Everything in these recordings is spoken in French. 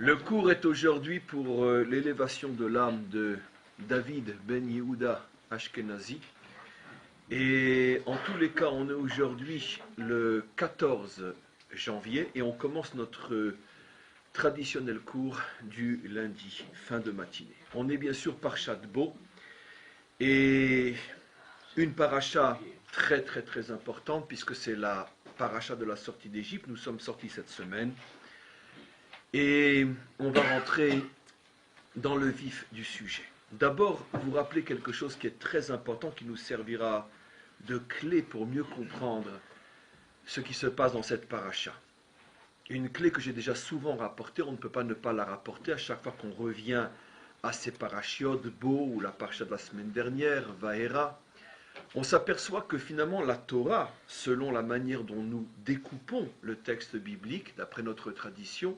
Le cours est aujourd'hui pour l'élévation de l'âme de David Ben Yehuda Ashkenazi. Et en tous les cas, on est aujourd'hui le 14 janvier et on commence notre traditionnel cours du lundi, fin de matinée. On est bien sûr Parshat Bo et une paracha très importante puisque c'est la paracha de la sortie d'Égypte. Nous sommes sortis cette semaine. Et on va rentrer dans le vif du sujet. D'abord, vous rappelez quelque chose qui est très important, qui nous servira de clé pour mieux comprendre ce qui se passe dans cette paracha. Une clé que j'ai déjà souvent rapportée, on ne peut pas ne pas la rapporter à chaque fois qu'on revient à ces parachiotes, Bo ou la paracha de la semaine dernière, Vaera. On s'aperçoit que finalement la Torah, selon la manière dont nous découpons le texte biblique, d'après notre tradition,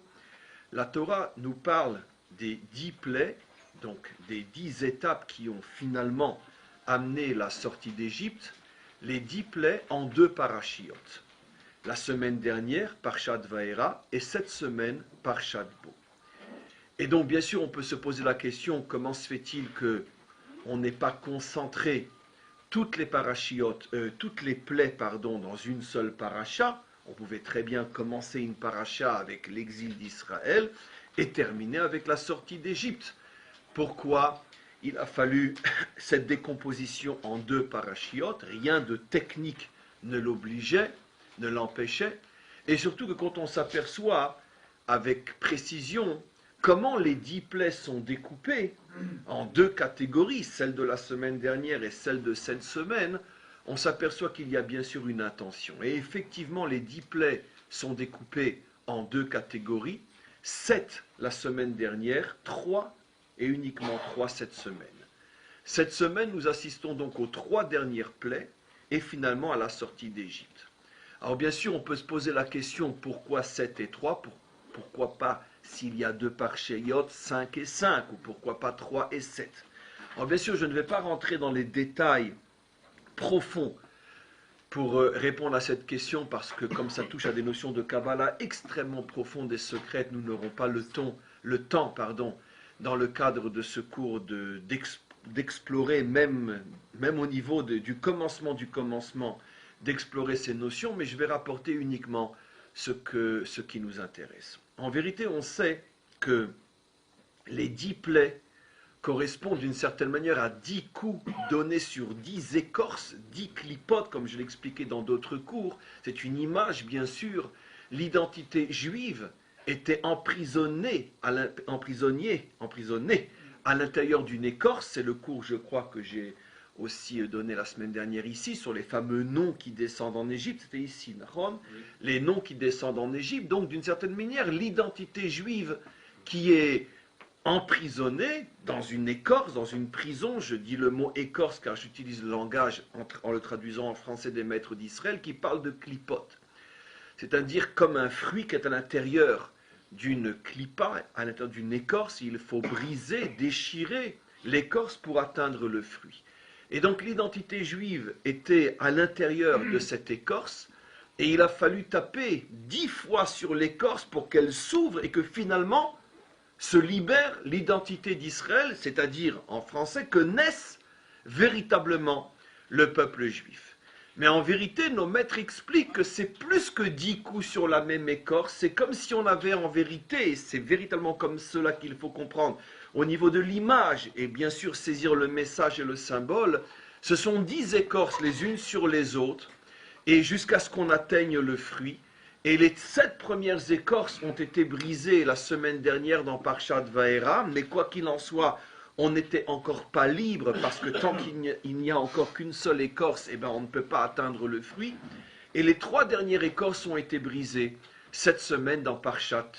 la Torah nous parle des 10 plaies, donc des 10 étapes qui ont finalement amené la sortie d'Égypte, les 10 plaies en 2 parachiotes. La semaine dernière, Parshat Vaera, et cette semaine, Parshat Bo. Et donc, bien sûr, on peut se poser la question, comment se fait-il qu'on n'ait pas concentré toutes les plaies, dans une seule paracha? On pouvait très bien commencer une paracha avec l'exil d'Israël et terminer avec la sortie d'Égypte. Pourquoi il a fallu cette décomposition en 2 parachiotes? Rien de technique ne l'obligeait, ne l'empêchait. Et surtout que quand on s'aperçoit avec précision comment les 10 plaies sont découpées en 2 catégories, celle de la semaine dernière et celle de cette semaine, on s'aperçoit qu'il y a bien sûr une intention. Et effectivement, les 10 plaies sont découpées en 2 catégories. 7 la semaine dernière, 3 et uniquement 3 cette semaine. Cette semaine, nous assistons donc aux 3 dernières plaies et finalement à la sortie d'Égypte. Alors bien sûr, on peut se poser la question, pourquoi 7 et 3 ? Pourquoi pas, s'il y a 2 parchéiotes, 5 et 5, ou pourquoi pas 3 et 7 ? Alors bien sûr, je ne vais pas rentrer dans les détails profond pour répondre à cette question, parce que comme ça touche à des notions de Kabbalah extrêmement profondes et secrètes, nous n'aurons pas le temps, dans le cadre de ce cours d'explorer, même au niveau du commencement, d'explorer ces notions, mais je vais rapporter uniquement ce qui nous intéresse. En vérité, on sait que les 10 plaies correspond d'une certaine manière à 10 coups donnés sur 10 écorces, 10 clipotes, comme je l'expliquais dans d'autres cours. C'est une image, bien sûr. L'identité juive était emprisonnée à l'intérieur d'une écorce. C'est le cours, je crois, que j'ai aussi donné la semaine dernière ici, sur les fameux noms qui descendent en Égypte. C'était ici, Nahon. Les noms qui descendent en Égypte. Donc, d'une certaine manière, l'identité juive qui est emprisonné dans une écorce, dans une prison. Je dis le mot écorce car j'utilise le langage en le traduisant en français des maîtres d'Israël qui parle de clipote. C'est-à-dire comme un fruit qui est à l'intérieur d'une clipa, à l'intérieur d'une écorce, il faut briser, déchirer l'écorce pour atteindre le fruit. Et donc l'identité juive était à l'intérieur de cette écorce et il a fallu taper 10 fois sur l'écorce pour qu'elle s'ouvre et que finalement se libère l'identité d'Israël, c'est-à-dire en français que naisse véritablement le peuple juif. Mais en vérité, nos maîtres expliquent que c'est plus que 10 coups sur la même écorce, c'est comme si on avait en vérité, et c'est véritablement comme cela qu'il faut comprendre, au niveau de l'image, et bien sûr saisir le message et le symbole, ce sont 10 écorces les unes sur les autres, et jusqu'à ce qu'on atteigne le fruit. Et les 7 premières écorces ont été brisées la semaine dernière dans Parshat Vaera, mais quoi qu'il en soit, on n'était encore pas libre, parce que tant qu'il n'y a encore qu'une seule écorce, on ne peut pas atteindre le fruit. Et les 3 dernières écorces ont été brisées cette semaine dans Parshat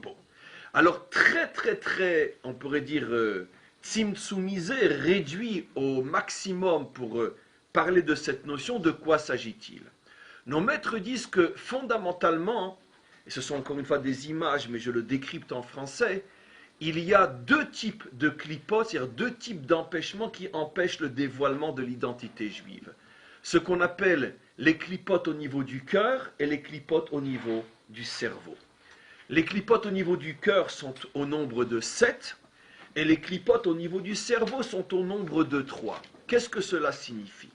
Bo. Alors très, on pourrait dire, tzimtzumisé, réduit au maximum pour parler de cette notion, de quoi s'agit-il ? Nos maîtres disent que fondamentalement, et ce sont encore une fois des images, mais je le décrypte en français, il y a 2 types de clipotes, c'est-à-dire 2 types d'empêchements qui empêchent le dévoilement de l'identité juive. Ce qu'on appelle les clipotes au niveau du cœur et les clipotes au niveau du cerveau. Les clipotes au niveau du cœur sont au nombre de 7, et les clipotes au niveau du cerveau sont au nombre de 3. Qu'est-ce que cela signifie?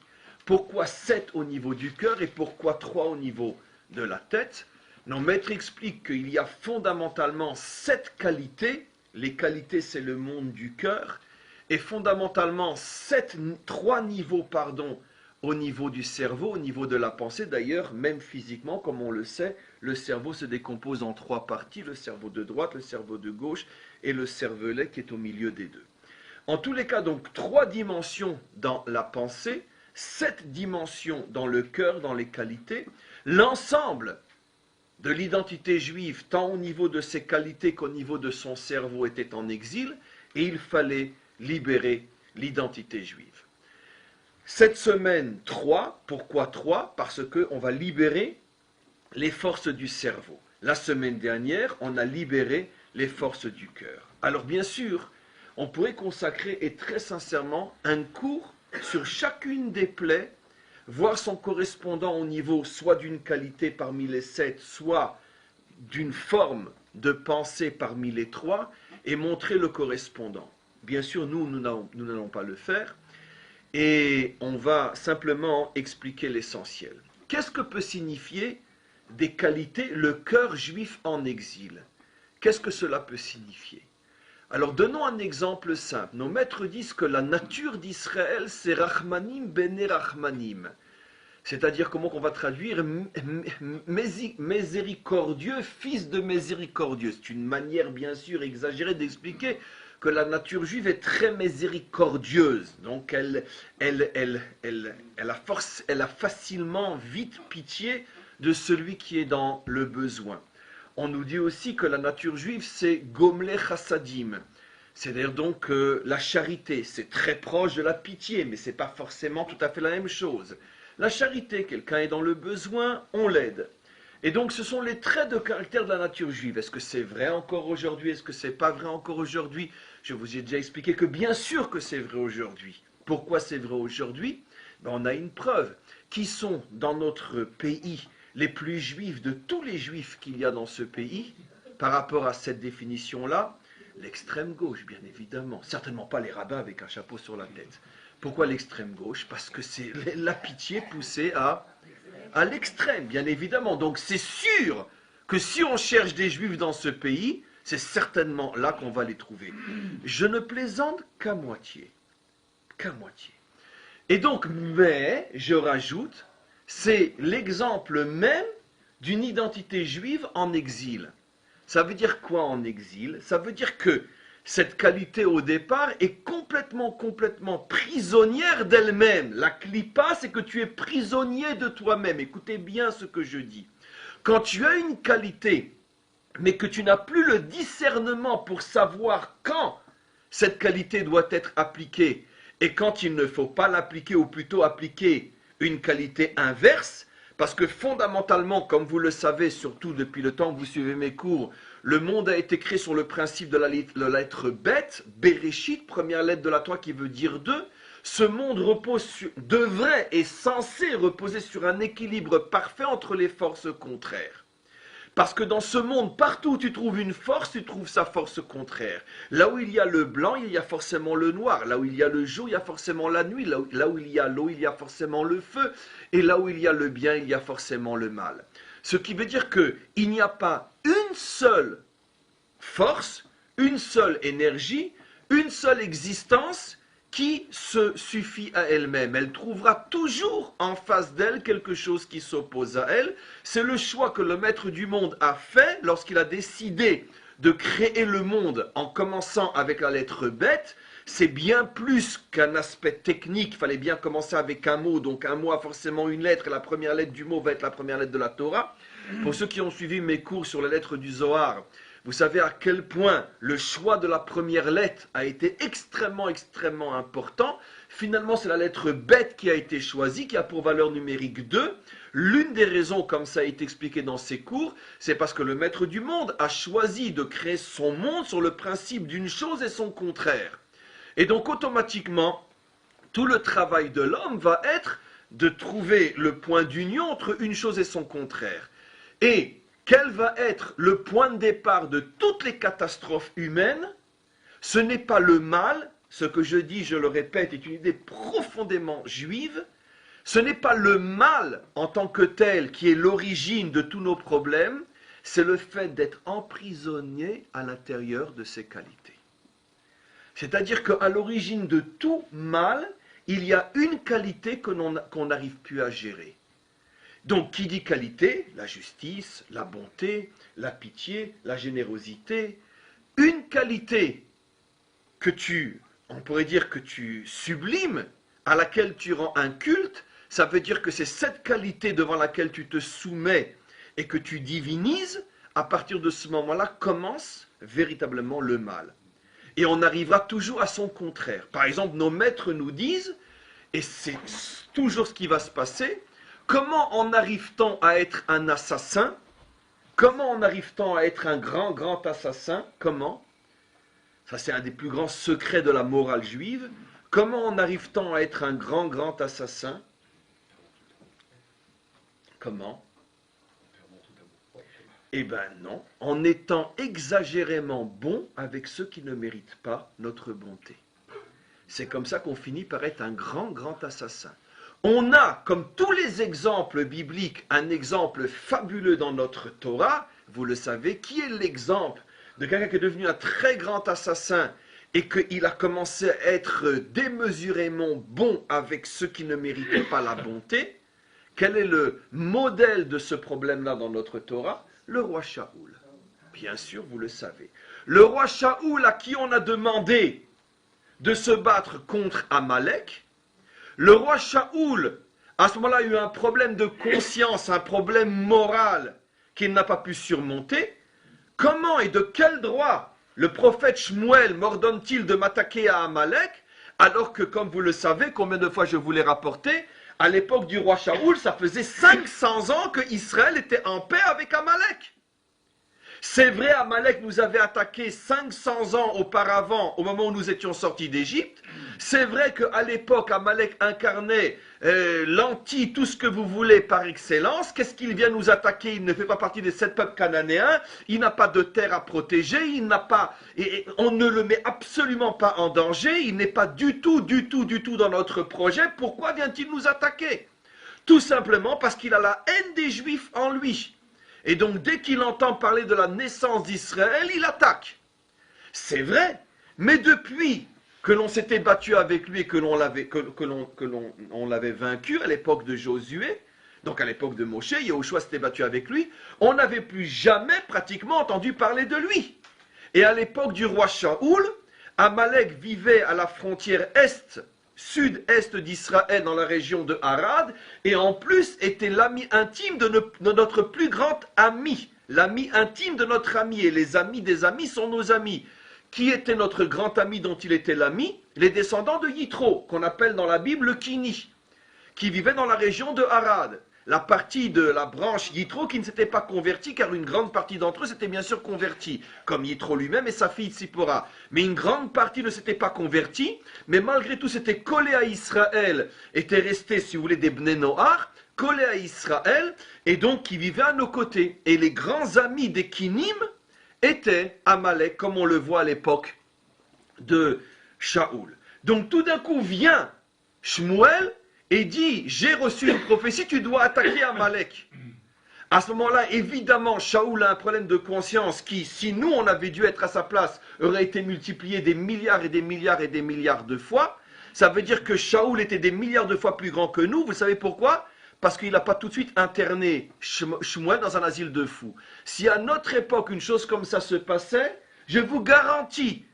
Pourquoi 7 au niveau du cœur et pourquoi 3 au niveau de la tête? Nos maîtres expliquent qu'il y a fondamentalement 7 qualités. Les qualités, c'est le monde du cœur. Et fondamentalement, 3 niveaux, au niveau du cerveau, au niveau de la pensée. D'ailleurs, même physiquement, comme on le sait, le cerveau se décompose en 3 parties. Le cerveau de droite, le cerveau de gauche et le cervelet qui est au milieu des deux. En tous les cas, donc, 3 dimensions dans la pensée, 7 dimensions dans le cœur, dans les qualités. L'ensemble de l'identité juive, tant au niveau de ses qualités qu'au niveau de son cerveau, était en exil, et il fallait libérer l'identité juive. Cette semaine, 3. Pourquoi 3? Parce qu'on va libérer les forces du cerveau. La semaine dernière, on a libéré les forces du cœur. Alors bien sûr, on pourrait consacrer, et très sincèrement, un cours sur chacune des plaies, voir son correspondant au niveau soit d'une qualité parmi les 7, soit d'une forme de pensée parmi les 3, et montrer le correspondant. Bien sûr, nous n'allons pas le faire, et on va simplement expliquer l'essentiel. Qu'est-ce que peut signifier des qualités le cœur juif en exil? Qu'est-ce que cela peut signifier? Alors donnons un exemple simple. Nos maîtres disent que la nature d'Israël, c'est Rachmanim bene Rachmanim. C'est-à-dire, comment on va traduire, miséricordieux, fils de miséricordieux. C'est une manière bien sûr exagérée d'expliquer que la nature juive est très miséricordieuse. Donc elle a facilement, vite pitié de celui qui est dans le besoin. On nous dit aussi que la nature juive, c'est Gomle Chassadim. C'est-à-dire donc la charité, c'est très proche de la pitié, mais ce n'est pas forcément tout à fait la même chose. La charité, quelqu'un est dans le besoin, on l'aide. Et donc ce sont les traits de caractère de la nature juive. Est-ce que c'est vrai encore aujourd'hui? Est-ce que c'est pas vrai encore aujourd'hui? Je vous ai déjà expliqué que bien sûr que c'est vrai aujourd'hui. Pourquoi c'est vrai aujourd'hui? On a une preuve. Qui sont dans notre pays les plus juifs de tous les juifs qu'il y a dans ce pays, par rapport à cette définition-là? L'extrême gauche, bien évidemment. Certainement pas les rabbins avec un chapeau sur la tête. Pourquoi l'extrême gauche? Parce que c'est la pitié poussée à l'extrême, bien évidemment. Donc c'est sûr que si on cherche des juifs dans ce pays, c'est certainement là qu'on va les trouver. Je ne plaisante qu'à moitié. Qu'à moitié. Et donc, mais, je rajoute, c'est l'exemple même d'une identité juive en exil. Ça veut dire quoi en exil? Ça veut dire que cette qualité au départ est complètement prisonnière d'elle-même. La klipa, c'est que tu es prisonnier de toi-même. Écoutez bien ce que je dis. Quand tu as une qualité, mais que tu n'as plus le discernement pour savoir quand cette qualité doit être appliquée et quand il ne faut pas l'appliquer, ou plutôt appliquer une qualité inverse, parce que fondamentalement, comme vous le savez, surtout depuis le temps que vous suivez mes cours, le monde a été créé sur le principe de la lettre bête, Bereshit, première lettre de la Torah qui veut dire deux. Ce monde devrait et censé reposer sur un équilibre parfait entre les forces contraires. Parce que dans ce monde, partout où tu trouves une force, tu trouves sa force contraire. Là où il y a le blanc, il y a forcément le noir. Là où il y a le jour, il y a forcément la nuit. Là où il y a l'eau, il y a forcément le feu. Et là où il y a le bien, il y a forcément le mal. Ce qui veut dire qu'il n'y a pas une seule force, une seule énergie, une seule existence qui se suffit à elle-même. Elle trouvera toujours en face d'elle quelque chose qui s'oppose à elle. C'est le choix que le maître du monde a fait lorsqu'il a décidé de créer le monde en commençant avec la lettre bête. C'est bien plus qu'un aspect technique. Il fallait bien commencer avec un mot. Donc un mot a forcément une lettre et la première lettre du mot va être la première lettre de la Torah. Pour ceux qui ont suivi mes cours sur les lettres du Zohar, vous savez à quel point le choix de la première lettre a été extrêmement important. Finalement, c'est la lettre bête qui a été choisie, qui a pour valeur numérique 2. L'une des raisons, comme ça a été expliqué dans ces cours, c'est parce que le maître du monde a choisi de créer son monde sur le principe d'une chose et son contraire. Et donc, automatiquement, tout le travail de l'homme va être de trouver le point d'union entre une chose et son contraire. Et quel va être le point de départ de toutes les catastrophes humaines? Ce n'est pas le mal, ce que je dis, je le répète, est une idée profondément juive. Ce n'est pas le mal en tant que tel qui est l'origine de tous nos problèmes, c'est le fait d'être emprisonné à l'intérieur de ses qualités. C'est-à-dire qu'à l'origine de tout mal, il y a une qualité qu'on n'arrive plus à gérer. Donc, qui dit qualité? La justice, la bonté, la pitié, la générosité. Une qualité on pourrait dire que tu sublimes, à laquelle tu rends un culte, ça veut dire que c'est cette qualité devant laquelle tu te soumets et que tu divinises. À partir de ce moment-là commence véritablement le mal. Et on arrivera toujours à son contraire. Par exemple, nos maîtres nous disent, et c'est toujours ce qui va se passer, comment en arrive-t-on à être un assassin? Comment en arrive-t-on à être un grand assassin? Comment? Ça, c'est un des plus grands secrets de la morale juive. Comment en arrive-t-on à être un grand assassin? Comment? Eh bien non, en étant exagérément bon avec ceux qui ne méritent pas notre bonté. C'est comme ça qu'on finit par être un grand assassin. On a, comme tous les exemples bibliques, un exemple fabuleux dans notre Torah. Vous le savez, qui est l'exemple de quelqu'un qui est devenu un très grand assassin et qu'il a commencé à être démesurément bon avec ceux qui ne méritaient pas la bonté? Quel est le modèle de ce problème-là dans notre Torah? Le roi Shaoul. Bien sûr, vous le savez. Le roi Shaoul à qui on a demandé de se battre contre Amalek. Le roi Shaoul, à ce moment-là, a eu un problème de conscience, un problème moral qu'il n'a pas pu surmonter. Comment et de quel droit le prophète Shmuel m'ordonne-t-il de m'attaquer à Amalek, alors que, comme vous le savez, combien de fois je vous l'ai rapporté, à l'époque du roi Shaoul, ça faisait 500 ans que Israël était en paix avec Amalek. C'est vrai, Amalek nous avait attaqué 500 ans auparavant, au moment où nous étions sortis d'Égypte. C'est vrai qu'à l'époque, Amalek incarnait l'anti, tout ce que vous voulez par excellence. Qu'est-ce qu'il vient nous attaquer? Il ne fait pas partie des 7 peuples cananéens. Il n'a pas de terre à protéger. On ne le met absolument pas en danger. Il n'est pas du tout dans notre projet. Pourquoi vient-il nous attaquer? Tout simplement parce qu'il a la haine des Juifs en lui. Et donc, dès qu'il entend parler de la naissance d'Israël, il attaque. C'est vrai, mais depuis que l'on s'était battu avec lui et que l'on l'avait vaincu à l'époque de Josué, donc à l'époque de Moshe, Yahushua s'était battu avec lui, on n'avait plus jamais pratiquement entendu parler de lui. Et à l'époque du roi Shaoul, Amalek vivait à la frontière sud-est d'Israël, dans la région de Arad, et en plus était l'ami intime de notre plus grand ami, l'ami intime de notre ami, et les amis des amis sont nos amis. Qui était notre grand ami dont il était l'ami? Les descendants de Yitro, qu'on appelle dans la Bible le Kini, qui vivaient dans la région de Arad. La partie de la branche Yitro qui ne s'était pas convertie, car une grande partie d'entre eux s'était bien sûr convertie, comme Yitro lui-même et sa fille Tzipora. Mais une grande partie ne s'était pas convertie, mais malgré tout s'était collé à Israël, était resté, si vous voulez, des Bnei Noach, collé à Israël, et donc qui vivaient à nos côtés. Et les grands amis des Kinim étaient Amalek, comme on le voit à l'époque de Shaoul. Donc tout d'un coup vient Shmuel et dit, j'ai reçu une prophétie, tu dois attaquer Amalek. À ce moment-là, évidemment, Shaoul a un problème de conscience qui, si nous, on avait dû être à sa place, aurait été multiplié des milliards et des milliards et des milliards de fois. Ça veut dire que Shaoul était des milliards de fois plus grand que nous. Vous savez pourquoi? Parce qu'il n'a pas tout de suite interné Shmuel dans un asile de fous. Si à notre époque, une chose comme ça se passait, je vous garantis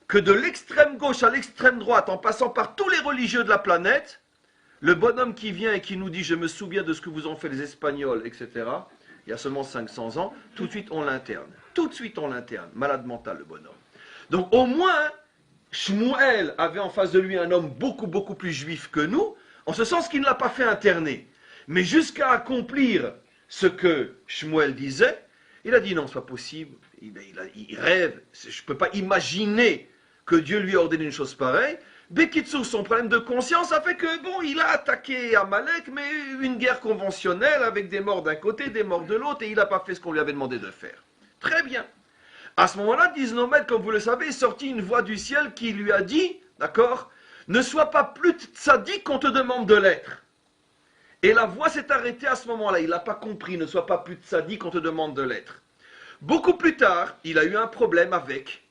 que de l'extrême gauche à l'extrême droite, en passant par tous les religieux de la planète, le bonhomme qui vient et qui nous dit « je me souviens de ce que vous ont fait les Espagnols », etc., il y a seulement 500 ans, tout de suite on l'interne. Tout de suite on l'interne. Malade mental le bonhomme. Donc au moins, Shmuel avait en face de lui un homme beaucoup plus juif que nous, en ce sens qu'il ne l'a pas fait interner. Mais jusqu'à accomplir ce que Shmuel disait, il a dit non, c'est pas possible, il rêve, je ne peux pas imaginer que Dieu lui a ordonné une chose pareille. Bekitsour, son problème de conscience a fait que, bon, il a attaqué Amalek, mais une guerre conventionnelle avec des morts d'un côté, des morts de l'autre, et il n'a pas fait ce qu'on lui avait demandé de faire. Très bien. À ce moment-là, Diznomed, comme vous le savez, est sorti une voix du ciel qui lui a dit, d'accord, ne sois pas plus tzaddik qu'on te demande de l'être. Et la voix s'est arrêtée à ce moment-là. Il n'a pas compris, ne sois pas plus tzaddik qu'on te demande de l'être. Beaucoup plus tard, il a eu un problème avec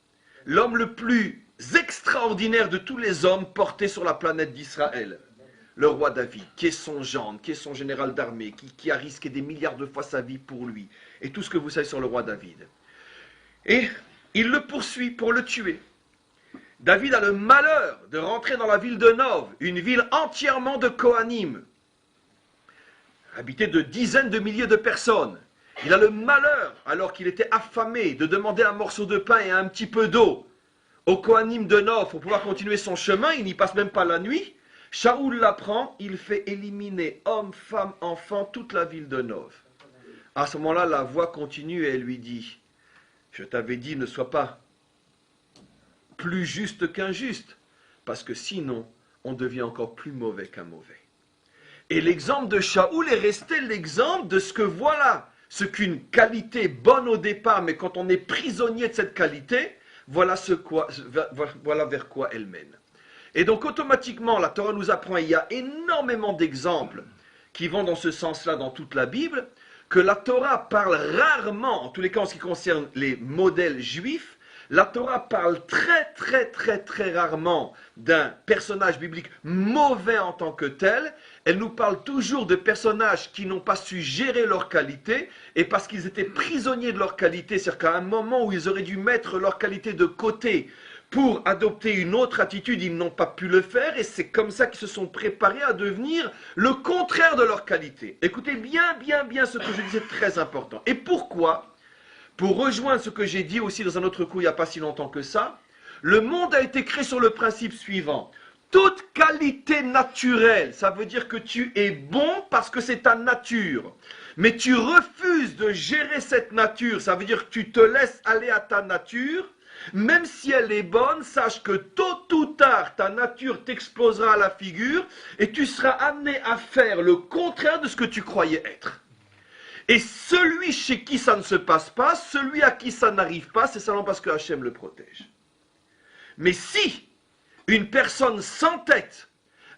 l'homme le plus extraordinaire de tous les hommes portés sur la planète d'Israël. Le roi David, qui est son gendre, qui est son général d'armée, qui a risqué des milliards de fois sa vie pour lui. Et tout ce que vous savez sur le roi David. Et il le poursuit pour le tuer. David a le malheur de rentrer dans la ville de Nov, une ville entièrement de Kohanim, habitée de dizaines de milliers de personnes. Il a le malheur, alors qu'il était affamé, de demander un morceau de pain et un petit peu d'eau au Kohanim de Nov pour pouvoir continuer son chemin. Il n'y passe même pas la nuit. Shaoul l'apprend, il fait éliminer hommes, femmes, enfants, toute la ville de Nov. À ce moment-là, la voix continue et elle lui dit, je t'avais dit, ne sois pas plus juste qu'injuste, parce que sinon, on devient encore plus mauvais qu'un mauvais. Et l'exemple de Shaoul est resté l'exemple de ce que voilà, ce qu'une qualité bonne au départ, mais quand on est prisonnier de cette qualité, voilà vers quoi elle mène. Et donc automatiquement, la Torah nous apprend, il y a énormément d'exemples qui vont dans ce sens-là dans toute la Bible, que la Torah parle rarement, en tous les cas en ce qui concerne les modèles juifs, la Torah parle très rarement d'un personnage biblique mauvais en tant que tel. Elle nous parle toujours de personnages qui n'ont pas su gérer leur qualité, et parce qu'ils étaient prisonniers de leur qualité, c'est-à-dire qu'à un moment où ils auraient dû mettre leur qualité de côté pour adopter une autre attitude, ils n'ont pas pu le faire, et c'est comme ça qu'ils se sont préparés à devenir le contraire de leur qualité. Écoutez bien ce que je dis, c'est très important. Et pourquoi ? Pour rejoindre ce que j'ai dit aussi dans un autre coup il n'y a pas si longtemps que ça, le monde a été créé sur le principe suivant. Toute qualité naturelle, ça veut dire que tu es bon parce que c'est ta nature. Mais tu refuses de gérer cette nature, ça veut dire que tu te laisses aller à ta nature. Même si elle est bonne, sache que tôt ou tard, ta nature t'explosera à la figure et tu seras amené à faire le contraire de ce que tu croyais être. Et celui chez qui ça ne se passe pas, celui à qui ça n'arrive pas, c'est seulement parce que Hachem le protège. Mais si une personne s'entête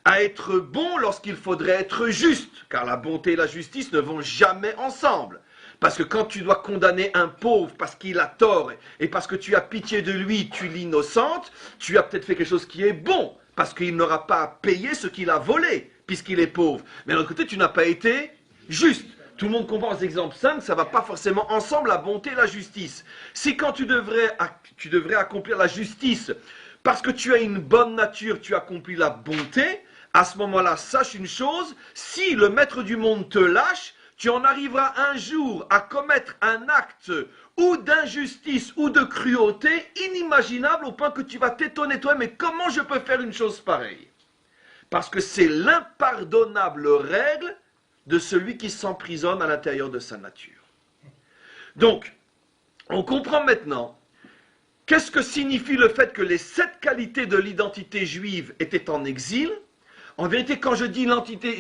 à être bon lorsqu'il faudrait être juste, car la bonté et la justice ne vont jamais ensemble, parce que quand tu dois condamner un pauvre parce qu'il a tort et parce que tu as pitié de lui, tu l'innocentes, tu as peut-être fait quelque chose qui est bon, parce qu'il n'aura pas à payer ce qu'il a volé, puisqu'il est pauvre. Mais d'un autre côté, tu n'as pas été juste. Tout le monde comprend ces exemples simples, ça ne va pas forcément ensemble, la bonté et la justice. Si quand tu devrais accomplir la justice, parce que tu as une bonne nature, tu accomplis la bonté, à ce moment-là, sache une chose, si le maître du monde te lâche, tu en arriveras un jour à commettre un acte ou d'injustice ou de cruauté inimaginable au point que tu vas t'étonner toi, mais comment je peux faire une chose pareille? Parce que c'est l'impardonnable règle de celui qui s'emprisonne à l'intérieur de sa nature. Donc, on comprend maintenant qu'est-ce que signifie le fait que les 7 qualités de l'identité juive étaient en exil. En vérité, quand je dis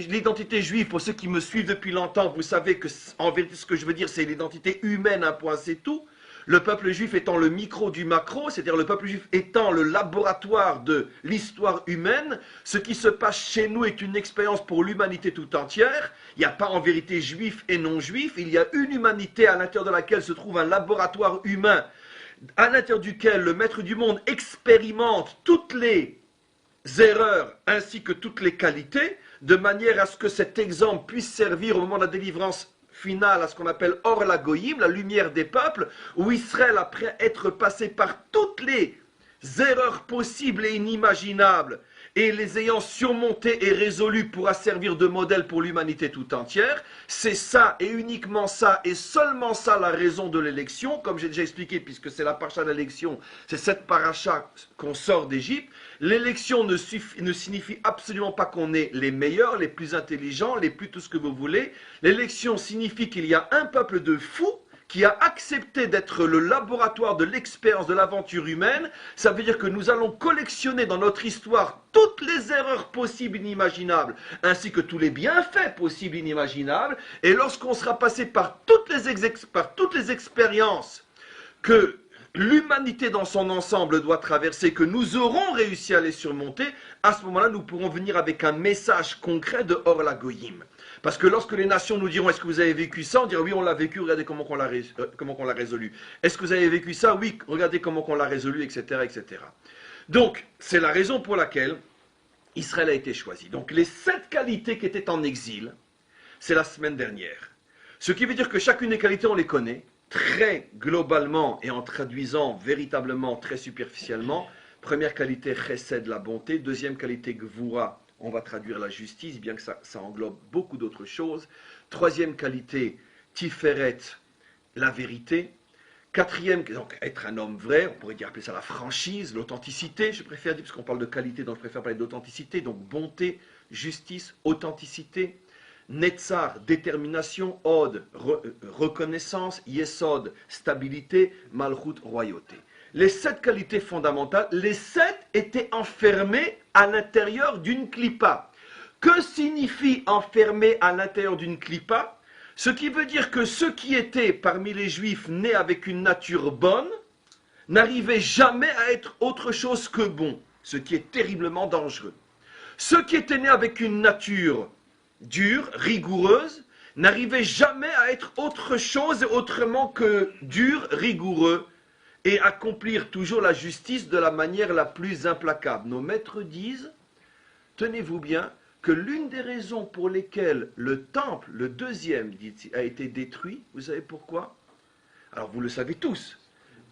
l'identité juive, pour ceux qui me suivent depuis longtemps, vous savez que, en vérité, ce que je veux dire, c'est l'identité humaine, un point, c'est tout. Le peuple juif étant le micro du macro, c'est-à-dire le peuple juif étant le laboratoire de l'histoire humaine, ce qui se passe chez nous est une expérience pour l'humanité tout entière. Il n'y a pas en vérité juif et non juif, il y a une humanité à l'intérieur de laquelle se trouve un laboratoire humain, à l'intérieur duquel le maître du monde expérimente toutes les erreurs ainsi que toutes les qualités, de manière à ce que cet exemple puisse servir au moment de la délivrance finale à ce qu'on appelle Or la Goyim, la lumière des peuples, où Israël, après être passé par toutes les erreurs possibles et inimaginables, et les ayant surmontées et résolues, pourra servir de modèle pour l'humanité tout entière. C'est ça et uniquement ça et seulement ça la raison de l'élection, comme j'ai déjà expliqué, puisque c'est la paracha de l'élection, c'est cette paracha qu'on sort d'Égypte. L'élection ne signifie absolument pas qu'on est les meilleurs, les plus intelligents, les plus tout ce que vous voulez. L'élection signifie qu'il y a un peuple de fous qui a accepté d'être le laboratoire de l'expérience de l'aventure humaine, ça veut dire que nous allons collectionner dans notre histoire toutes les erreurs possibles et inimaginables, ainsi que tous les bienfaits possibles et inimaginables, et lorsqu'on sera passé par toutes les expériences que l'humanité dans son ensemble doit traverser, que nous aurons réussi à les surmonter, à ce moment-là, nous pourrons venir avec un message concret de Or la Goyim. Parce que lorsque les nations nous diront, est-ce que vous avez vécu ça? On dira, oui, on l'a vécu, regardez comment on l'a résolu. Est-ce que vous avez vécu ça? Oui, regardez comment on l'a résolu, etc., etc. Donc, c'est la raison pour laquelle Israël a été choisi. Donc, les 7 qualités qui étaient en exil, c'est la semaine dernière. Ce qui veut dire que chacune des qualités, on les connaît, très globalement et en traduisant véritablement très superficiellement. Première qualité, chesed, la bonté. Deuxième qualité, gvura, on va traduire la justice, bien que ça englobe beaucoup d'autres choses. Troisième qualité, tiferet, la vérité. Quatrième, donc être un homme vrai, on pourrait appeler ça la franchise, l'authenticité, je préfère dire, parce qu'on parle de qualité, donc je préfère parler d'authenticité, donc bonté, justice, authenticité. Netzar, détermination, Od, reconnaissance, Yesod, stabilité, Malchut, royauté. Les 7 qualités fondamentales, les 7 étaient enfermées à l'intérieur d'une clipa. Que signifie enfermé à l'intérieur d'une clipa? Ce qui veut dire que ceux qui étaient parmi les Juifs nés avec une nature bonne n'arrivaient jamais à être autre chose que bon, ce qui est terriblement dangereux. Ceux qui étaient nés avec une nature dure, rigoureuse, n'arrivait jamais à être autre chose autrement que dur, rigoureux, et accomplir toujours la justice de la manière la plus implacable. Nos maîtres disent, tenez-vous bien, que l'une des raisons pour lesquelles le temple, le deuxième, a été détruit, vous savez pourquoi? Alors vous le savez tous,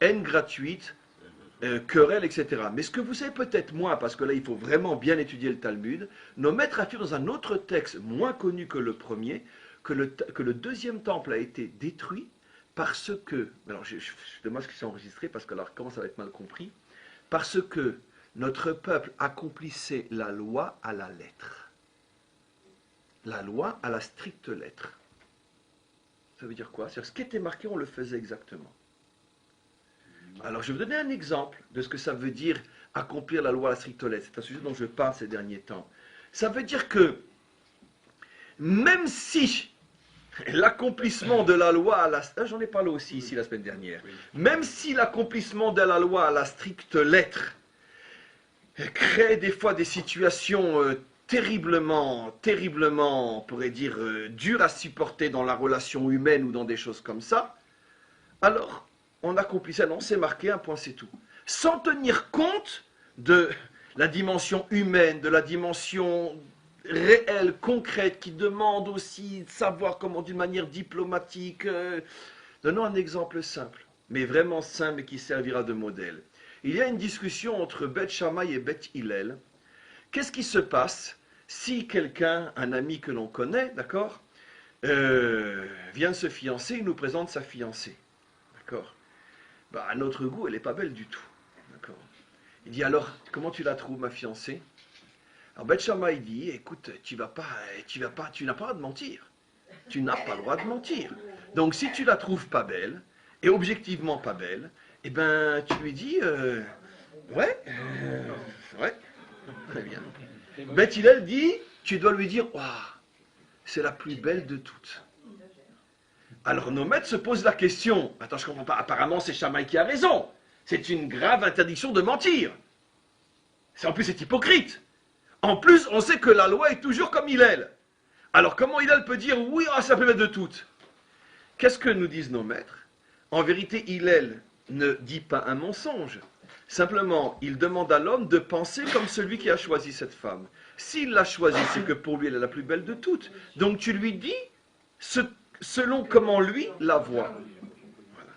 haine gratuite, querelle, etc. Mais ce que vous savez peut-être moins, parce que là il faut vraiment bien étudier le Talmud, nos maîtres affirment dans un autre texte moins connu que le premier, que le deuxième temple a été détruit parce que, alors je demande ce qui s'est enregistré, parce que alors comment ça va être mal compris, parce que notre peuple accomplissait la loi à la lettre. La loi à la stricte lettre. Ça veut dire quoi? C'est-à-dire ce qui était marqué, on le faisait exactement. Alors, je vais vous donner un exemple de ce que ça veut dire accomplir la loi à la stricte lettre. C'est un sujet dont je parle ces derniers temps. Ça veut dire que même si l'accomplissement de la loi à la... J'en ai parlé aussi ici la semaine dernière. Même si l'accomplissement de la loi à la stricte lettre crée des fois des situations terriblement, on pourrait dire, dures à supporter dans la relation humaine ou dans des choses comme ça, alors on accomplit ça, non, c'est marqué, un point, c'est tout. Sans tenir compte de la dimension humaine, de la dimension réelle, concrète, qui demande aussi de savoir comment, d'une manière diplomatique. Donnons un exemple simple, mais vraiment simple et qui servira de modèle. Il y a une discussion entre Beth Shammai et Beth Hillel. Qu'est-ce qui se passe si quelqu'un, un ami que l'on connaît, d'accord, vient de se fiancer, il nous présente sa fiancée, d'accord? Bah, à notre goût, elle n'est pas belle du tout. D'accord. Il dit alors, comment tu la trouves, ma fiancée? Alors Beth Shammai dit, écoute, tu n'as pas le droit de mentir. Tu n'as pas le droit de mentir. Donc si tu la trouves pas belle, et objectivement pas belle, eh ben tu lui dis, ouais, très bien. Beth Hillel dit, tu dois lui dire, waouh, c'est la plus belle de toutes. Alors nos maîtres se posent la question, attends, je ne comprends pas, apparemment c'est Shammai qui a raison, c'est une grave interdiction de mentir. En plus c'est hypocrite. En plus on sait que la loi est toujours comme Hillel. Alors comment Hillel peut dire oui, c'est la plus belle de toutes? Qu'est-ce que nous disent nos maîtres? En vérité Hillel ne dit pas un mensonge. Simplement il demande à l'homme de penser comme celui qui a choisi cette femme. S'il l'a choisie, c'est que pour lui elle est la plus belle de toutes. Donc tu lui dis selon comment lui la voit. Voilà.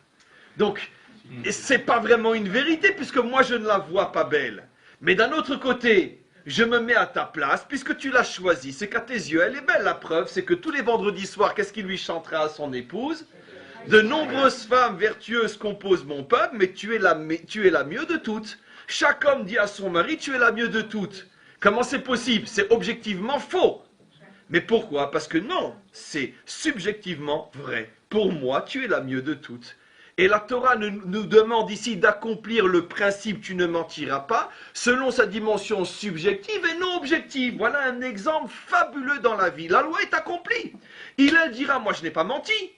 Donc, c'est pas vraiment une vérité, puisque moi je ne la vois pas belle. Mais d'un autre côté, je me mets à ta place, puisque tu l'as choisie. C'est qu'à tes yeux, elle est belle. La preuve, c'est que tous les vendredis soirs, qu'est-ce qu'il lui chantera à son épouse? De nombreuses femmes vertueuses composent mon peuple, mais tu es la mieux de toutes. Chaque homme dit à son mari, tu es la mieux de toutes. Comment c'est possible? C'est objectivement faux. Mais pourquoi? Parce que non, c'est subjectivement vrai. Pour moi, tu es la mieux de toutes. Et la Torah nous demande ici d'accomplir le principe tu ne mentiras pas selon sa dimension subjective et non objective. Voilà un exemple fabuleux dans la vie. La loi est accomplie. Elle dira, moi je n'ai pas menti.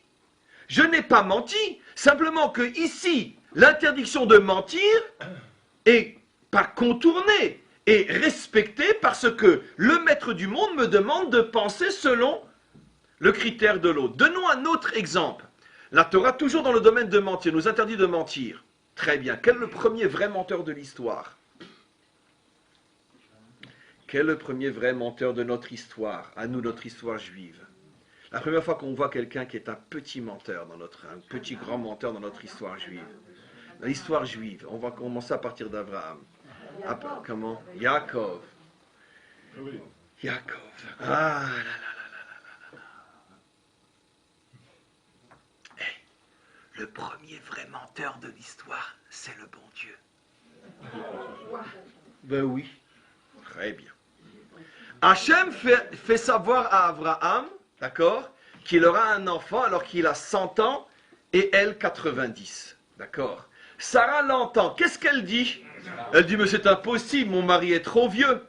Je n'ai pas menti. Simplement que ici, l'interdiction de mentir est pas contournée et respectée parce que le maître du monde me demande de penser selon le critère de l'autre. Donnons un autre exemple. La Torah, toujours dans le domaine de mentir, nous interdit de mentir. Très bien. Quel est le premier vrai menteur de l'histoire? Quel est le premier vrai menteur de notre histoire? À nous, notre histoire juive. La première fois qu'on voit quelqu'un qui est un petit menteur, un petit grand menteur dans notre histoire juive. Dans l'histoire juive, on va commencer à partir d'Abraham. Comment? Yaakov. Yaakov. Ah là là. Le premier vrai menteur de l'histoire, c'est le bon Dieu. Ben oui, très bien. Hachem fait savoir à Abraham, d'accord, qu'il aura un enfant alors qu'il a 100 ans et elle 90. D'accord. Sarah l'entend. Qu'est-ce qu'elle dit? Elle dit, mais c'est impossible, mon mari est trop vieux.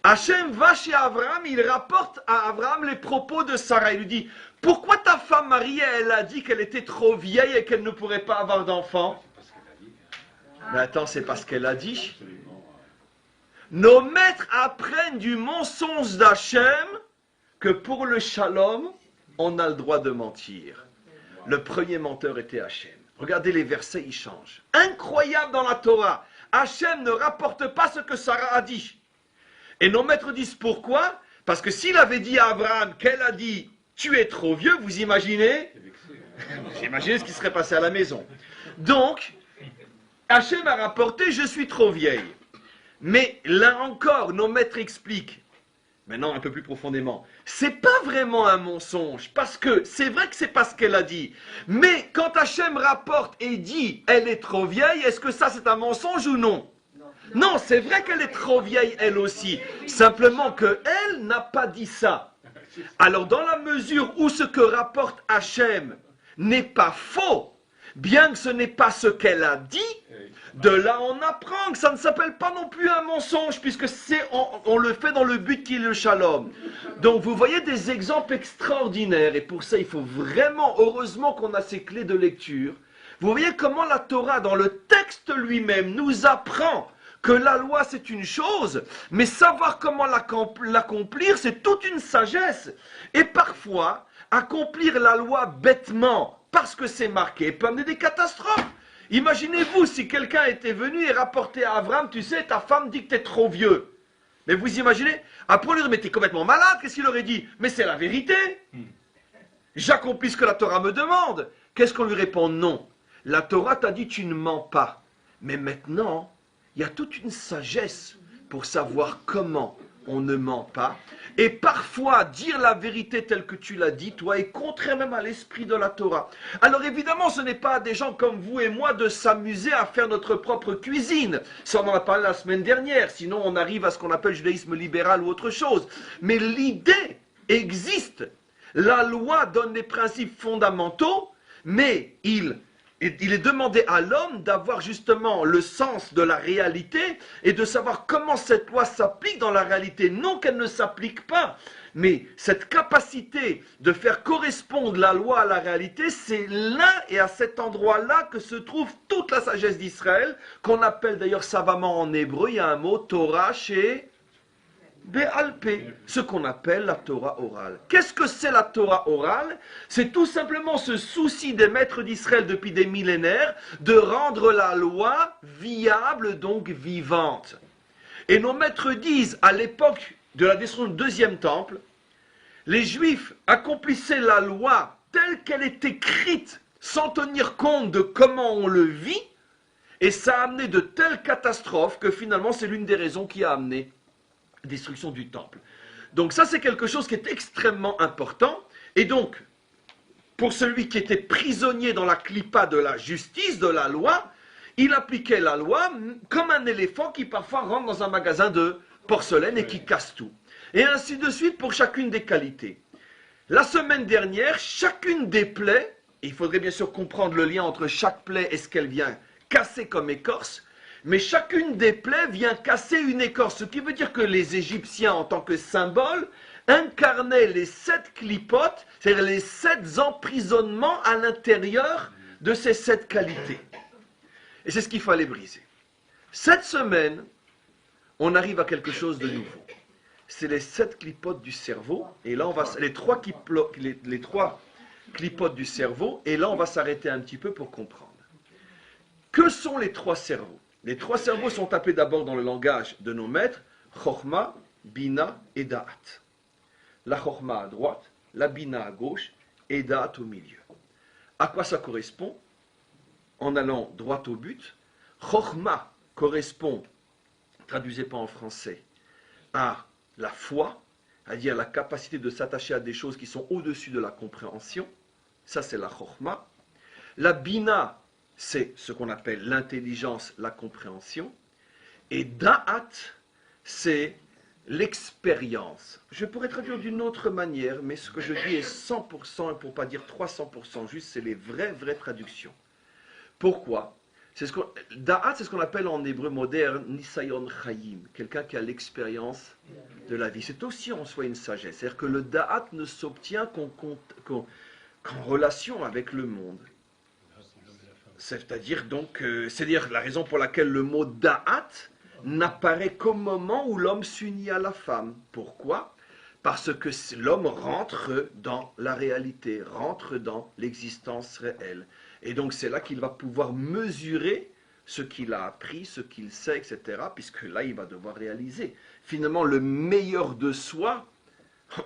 Hachem va chez Abraham, il rapporte à Abraham les propos de Sarah. Il lui dit, pourquoi ta femme mariée, elle a dit qu'elle était trop vieille et qu'elle ne pourrait pas avoir d'enfant? Mais attends, c'est parce qu'elle a dit. Nos maîtres apprennent du mensonge d'Hachem que pour le shalom, on a le droit de mentir. Le premier menteur était Hachem. Regardez les versets, ils changent. Incroyable dans la Torah. Hachem ne rapporte pas ce que Sarah a dit. Et nos maîtres disent pourquoi? Parce que s'il avait dit à Abraham qu'elle a dit tu es trop vieux, vous imaginez? Vous imaginez ce qui serait passé à la maison. Donc, Hachem a rapporté je suis trop vieille. Mais là encore, nos maîtres expliquent, maintenant un peu plus profondément, c'est pas vraiment un mensonge, parce que c'est vrai que c'est pas ce qu'elle a dit. Mais quand Hachem rapporte et dit elle est trop vieille, est-ce que ça c'est un mensonge ou non? Non, c'est vrai qu'elle est trop vieille elle aussi. Simplement qu'elle n'a pas dit ça. Alors dans la mesure où ce que rapporte Hachem n'est pas faux, bien que ce n'est pas ce qu'elle a dit, de là on apprend que ça ne s'appelle pas non plus un mensonge, puisque on le fait dans le but qui est le shalom. Donc vous voyez des exemples extraordinaires, et pour ça il faut vraiment, heureusement qu'on a ces clés de lecture. Vous voyez comment la Torah, dans le texte lui-même, nous apprend que la loi c'est une chose, mais savoir comment l'accomplir c'est toute une sagesse. Et parfois, accomplir la loi bêtement, parce que c'est marqué, peut amener des catastrophes. Imaginez-vous si quelqu'un était venu et rapportait à Abraham, tu sais, ta femme dit que tu es trop vieux. Mais vous imaginez, après lui dire, mais tu es complètement malade, qu'est-ce qu'il aurait dit? Mais c'est la vérité. J'accomplis ce que la Torah me demande. Qu'est-ce qu'on lui répond? Non. La Torah t'a dit, tu ne mens pas. Mais maintenant, il y a toute une sagesse pour savoir comment on ne ment pas. Et parfois, dire la vérité telle que tu l'as dit, toi, est contraire même à l'esprit de la Torah. Alors évidemment, ce n'est pas à des gens comme vous et moi de s'amuser à faire notre propre cuisine. Ça, on en a parlé la semaine dernière. Sinon, on arrive à ce qu'on appelle judaïsme libéral ou autre chose. Mais l'idée existe. La loi donne les principes fondamentaux, mais il est demandé à l'homme d'avoir justement le sens de la réalité et de savoir comment cette loi s'applique dans la réalité. Non qu'elle ne s'applique pas, mais cette capacité de faire correspondre la loi à la réalité, c'est là et à cet endroit-là que se trouve toute la sagesse d'Israël, qu'on appelle d'ailleurs savamment en hébreu, il y a un mot, Torah chez Bé'alpé, ce qu'on appelle la Torah orale. Qu'est-ce que c'est la Torah orale? C'est tout simplement ce souci des maîtres d'Israël depuis des millénaires de rendre la loi viable, donc vivante. Et nos maîtres disent, à l'époque de la destruction du deuxième temple, les Juifs accomplissaient la loi telle qu'elle est écrite, sans tenir compte de comment on le vit, et ça a amené de telles catastrophes que finalement c'est l'une des raisons qui a amené destruction du temple. Donc ça c'est quelque chose qui est extrêmement important. Et donc, pour celui qui était prisonnier dans la clipa de la justice, de la loi, il appliquait la loi comme un éléphant qui parfois rentre dans un magasin de porcelaine et qui casse tout. Et ainsi de suite pour chacune des qualités. La semaine dernière, chacune des plaies, et il faudrait bien sûr comprendre le lien entre chaque plaie et ce qu'elle vient casser comme écorce, mais chacune des plaies vient casser une écorce, ce qui veut dire que les Égyptiens, en tant que symbole, incarnaient les 7 clipotes, c'est-à-dire les 7 emprisonnements à l'intérieur de ces 7 qualités. Et c'est ce qu'il fallait briser. Cette semaine, on arrive à quelque chose de nouveau. C'est les 7 clipotes du cerveau, et là on va les trois clipotes du cerveau, et là on va s'arrêter un petit peu pour comprendre. Que sont les 3 cerveaux? Les 3 cerveaux sont appelés d'abord dans le langage de nos maîtres, Chokhma, Bina et Da'at. La Chokhma à droite, la Bina à gauche et Da'at au milieu. À quoi ça correspond? En allant droit au but, Chokhma correspond, traduisez pas en français, à la foi, c'est-à-dire la capacité de s'attacher à des choses qui sont au-dessus de la compréhension. Ça, c'est la Chokhma. La Bina, c'est ce qu'on appelle l'intelligence, la compréhension. Et Da'at, c'est l'expérience. Je pourrais traduire d'une autre manière, mais ce que je dis est 100%, et pour ne pas dire 300%, juste, c'est les vraies traductions. Pourquoi? Da'at, c'est ce qu'on appelle en hébreu moderne Nisayon Chayim, quelqu'un qui a l'expérience de la vie. C'est aussi en soi une sagesse. C'est-à-dire que le Da'at ne s'obtient qu'en relation avec le monde. C'est-à-dire donc, c'est-à-dire la raison pour laquelle le mot Da'at n'apparaît qu'au moment où l'homme s'unit à la femme. Pourquoi? Parce que l'homme rentre dans la réalité, rentre dans l'existence réelle. Et donc c'est là qu'il va pouvoir mesurer ce qu'il a appris, ce qu'il sait, etc. Puisque là, il va devoir réaliser. Finalement, le meilleur de soi,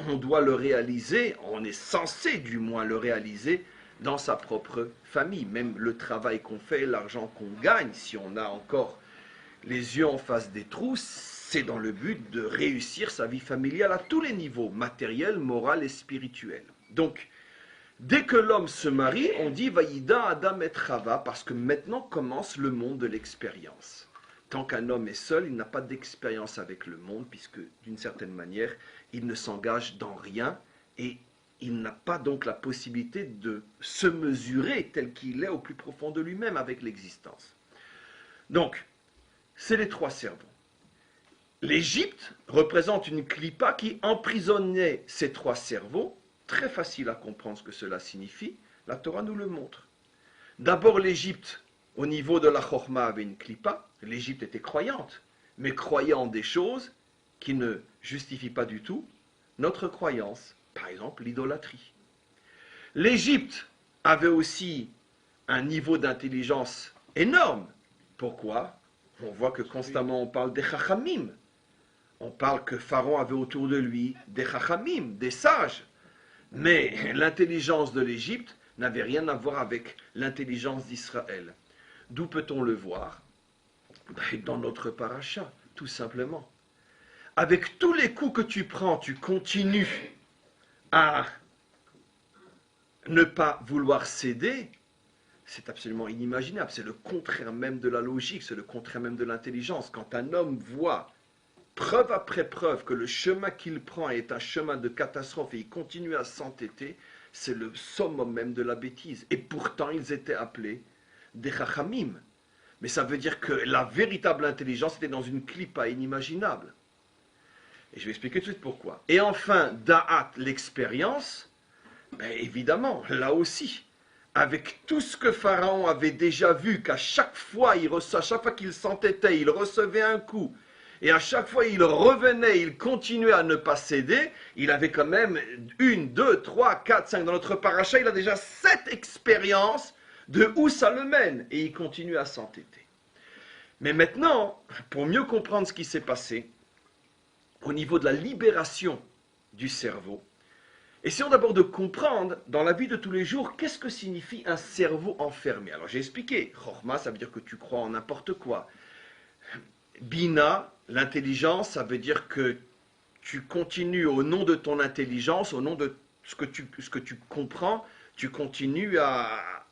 on doit le réaliser, on est censé du moins le réaliser dans sa propre famille. Même le travail qu'on fait, l'argent qu'on gagne, si on a encore les yeux en face des trous, c'est dans le but de réussir sa vie familiale à tous les niveaux, matériel, moral et spirituel. Donc, dès que l'homme se marie, on dit Vaïda Adam et Chava, parce que maintenant commence le monde de l'expérience. Tant qu'un homme est seul, il n'a pas d'expérience avec le monde, puisque d'une certaine manière, il ne s'engage dans rien et il n'a pas donc la possibilité de se mesurer tel qu'il est au plus profond de lui-même avec l'existence. Donc, c'est les 3 cerveaux. L'Égypte représente une clipa qui emprisonnait ces 3 cerveaux. Très facile à comprendre ce que cela signifie. La Torah nous le montre. D'abord, l'Égypte, au niveau de la Chokhma, avait une clipa. L'Égypte était croyante, mais croyant en des choses qui ne justifient pas du tout notre croyance. Par exemple, l'idolâtrie. L'Égypte avait aussi un niveau d'intelligence énorme. Pourquoi? On voit que constamment on parle des chachamim. On parle que Pharaon avait autour de lui des chachamim, des sages. Mais l'intelligence de l'Égypte n'avait rien à voir avec l'intelligence d'Israël. D'où peut-on le voir? Dans notre paracha, tout simplement. Avec tous les coups que tu prends, tu continues à ne pas vouloir céder. C'est absolument inimaginable. C'est le contraire même de la logique, c'est le contraire même de l'intelligence. Quand un homme voit preuve après preuve que le chemin qu'il prend est un chemin de catastrophe et il continue à s'entêter, c'est le summum même de la bêtise. Et pourtant, ils étaient appelés des chachamim. Mais ça veut dire que la véritable intelligence était dans une clipa inimaginable. Et je vais expliquer tout de suite pourquoi. Et enfin, Da'at, l'expérience, ben évidemment, là aussi, avec tout ce que Pharaon avait déjà vu, qu'à chaque fois, à chaque fois qu'il s'entêtait, il recevait un coup, et à chaque fois il revenait, il continuait à ne pas céder, il avait quand même 1, 2, 3, 4, 5 dans notre paracha, il a déjà 7 expériences de où ça le mène, et il continue à s'entêter. Mais maintenant, pour mieux comprendre ce qui s'est passé, au niveau de la libération du cerveau, essayons d'abord de comprendre, dans la vie de tous les jours, qu'est-ce que signifie un cerveau enfermé. Alors j'ai expliqué, Chokhma, ça veut dire que tu crois en n'importe quoi. Bina, l'intelligence, ça veut dire que tu continues au nom de ton intelligence, au nom de ce que tu comprends, tu continues à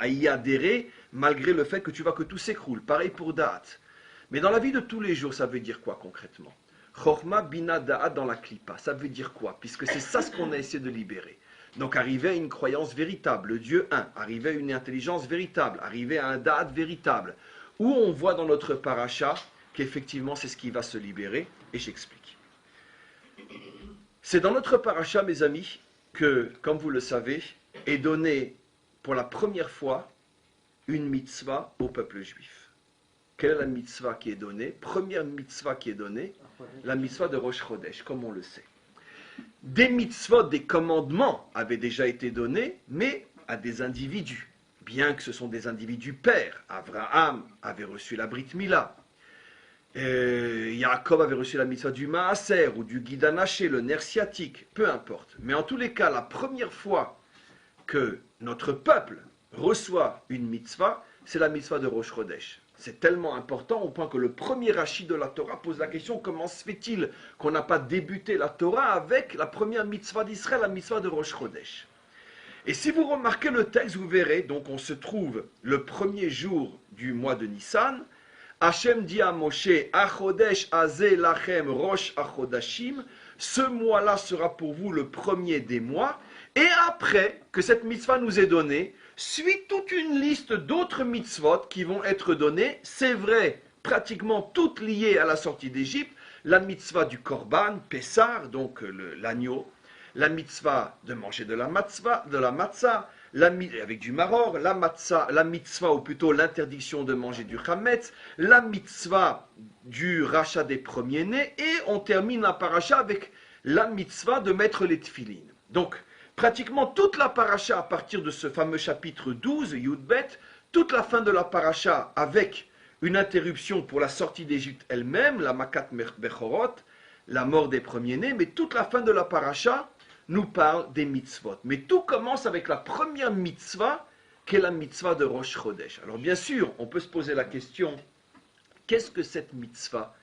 y adhérer, malgré le fait que tu vois que tout s'écroule. Pareil pour Da'at. Mais dans la vie de tous les jours, ça veut dire quoi concrètement? Chorma bina da'at dans la klipa. Ça veut dire quoi? Puisque c'est ça ce qu'on a essayé de libérer. Donc arriver à une croyance véritable, le Dieu un, arriver à une intelligence véritable, arriver à un da'at véritable, où on voit dans notre paracha qu'effectivement c'est ce qui va se libérer, et j'explique. C'est dans notre paracha, mes amis, que, comme vous le savez, est donnée pour la première fois une mitzvah au peuple juif. Quelle est la mitzvah qui est donnée? Première mitzvah qui est donnée, la mitzvah de Rosh Chodesh, comme on le sait. Des mitzvot, des commandements avaient déjà été donnés, mais à des individus. Bien que ce sont des individus pères. Abraham avait reçu la Brit Mila. Jacob avait reçu la mitzvah du Maaser ou du Guid Anaché, le nerf sciatique, peu importe. Mais en tous les cas, la première fois que notre peuple reçoit une mitzvah, c'est la mitzvah de Rosh Chodesh. C'est tellement important au point que le premier Rashi de la Torah pose la question: comment se fait-il qu'on n'a pas débuté la Torah avec la première mitzvah d'Israël, la mitzvah de Rosh Chodesh? Et si vous remarquez le texte, vous verrez, donc on se trouve le premier jour du mois de Nissan. Hachem dit à Moshe: Achodesh azeh lachem rosh achodashim. Ce mois-là sera pour vous le premier des mois. Et après que cette mitzvah nous est donnée, suit toute une liste d'autres mitzvot qui vont être données. C'est vrai, pratiquement toutes liées à la sortie d'Égypte. La mitzvah du korban, Pessar, donc l'agneau. La mitzvah de manger de la matzah, avec du maror, la mitzvah, ou plutôt l'interdiction de manger du chametz, la mitzvah du rachat des premiers-nés, et on termine la paracha avec la mitzvah de mettre les tefilines. Donc, pratiquement toute la paracha à partir de ce fameux chapitre 12, Yudbet, toute la fin de la paracha avec une interruption pour la sortie d'Égypte elle-même, la Makat Bechorot, la mort des premiers-nés, mais toute la fin de la paracha nous parle des mitzvot. Mais tout commence avec la première mitzvah, qui est la mitzvah de Rosh Chodesh. Alors bien sûr, on peut se poser la question, qu'est-ce que cette mitzvah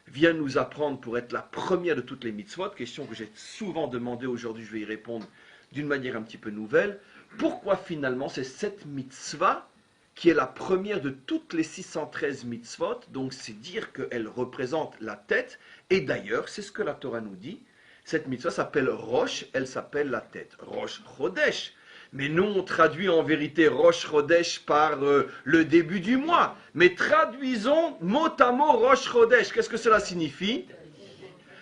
vient nous apprendre pour être la première de toutes les mitzvot? Question que j'ai souvent demandé, aujourd'hui je vais y répondre d'une manière un petit peu nouvelle. Pourquoi finalement c'est cette mitzvah qui est la première de toutes les 613 mitzvot? Donc c'est dire qu'elle représente la tête, et d'ailleurs c'est ce que la Torah nous dit. Cette mitzvah s'appelle Rosh, elle s'appelle la tête. Rosh Chodesh. Mais nous, on traduit en vérité Rosh Chodesh par le début du mois. Mais traduisons mot à mot Rosh Chodesh. Qu'est-ce que cela signifie?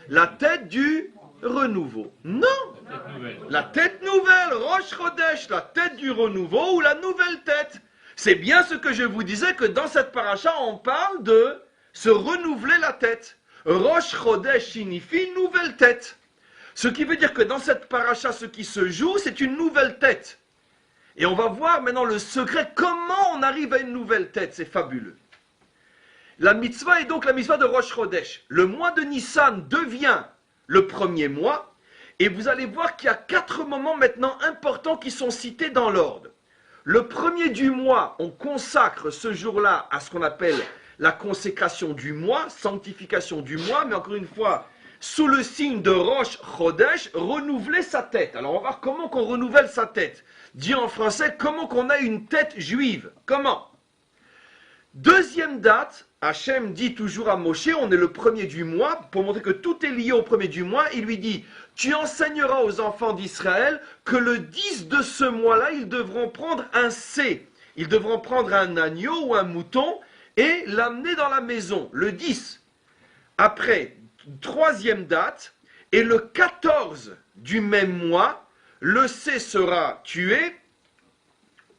La tête du renouveau. Non! La tête nouvelle, Rosh Chodesh, la tête du renouveau ou la nouvelle tête. C'est bien ce que je vous disais, que dans cette paracha, on parle de se renouveler la tête. Rosh Chodesh signifie nouvelle tête. Ce qui veut dire que dans cette paracha, ce qui se joue, c'est une nouvelle tête. Et on va voir maintenant le secret, comment on arrive à une nouvelle tête, c'est fabuleux. La mitzvah est donc la mitzvah de Rosh Chodesh. Le mois de Nissan devient le premier mois, et vous allez voir qu'il y a 4 moments maintenant importants qui sont cités dans l'ordre. Le premier du mois, on consacre ce jour-là à ce qu'on appelle la consécration du mois, sanctification du mois, mais encore une fois, sous le signe de Rosh Chodesh, renouveler sa tête. Alors on va voir comment qu'on renouvelle sa tête. Dit en français, comment qu'on a une tête juive. Comment? Deuxième date, Hachem dit toujours à Moshe, on est le premier du mois, pour montrer que tout est lié au premier du mois, il lui dit, tu enseigneras aux enfants d'Israël que le 10 de ce mois-là, ils devront prendre un C. Ils devront prendre un agneau ou un mouton et l'amener dans la maison, le 10. Après, troisième date, et le 14 du même mois, le C sera tué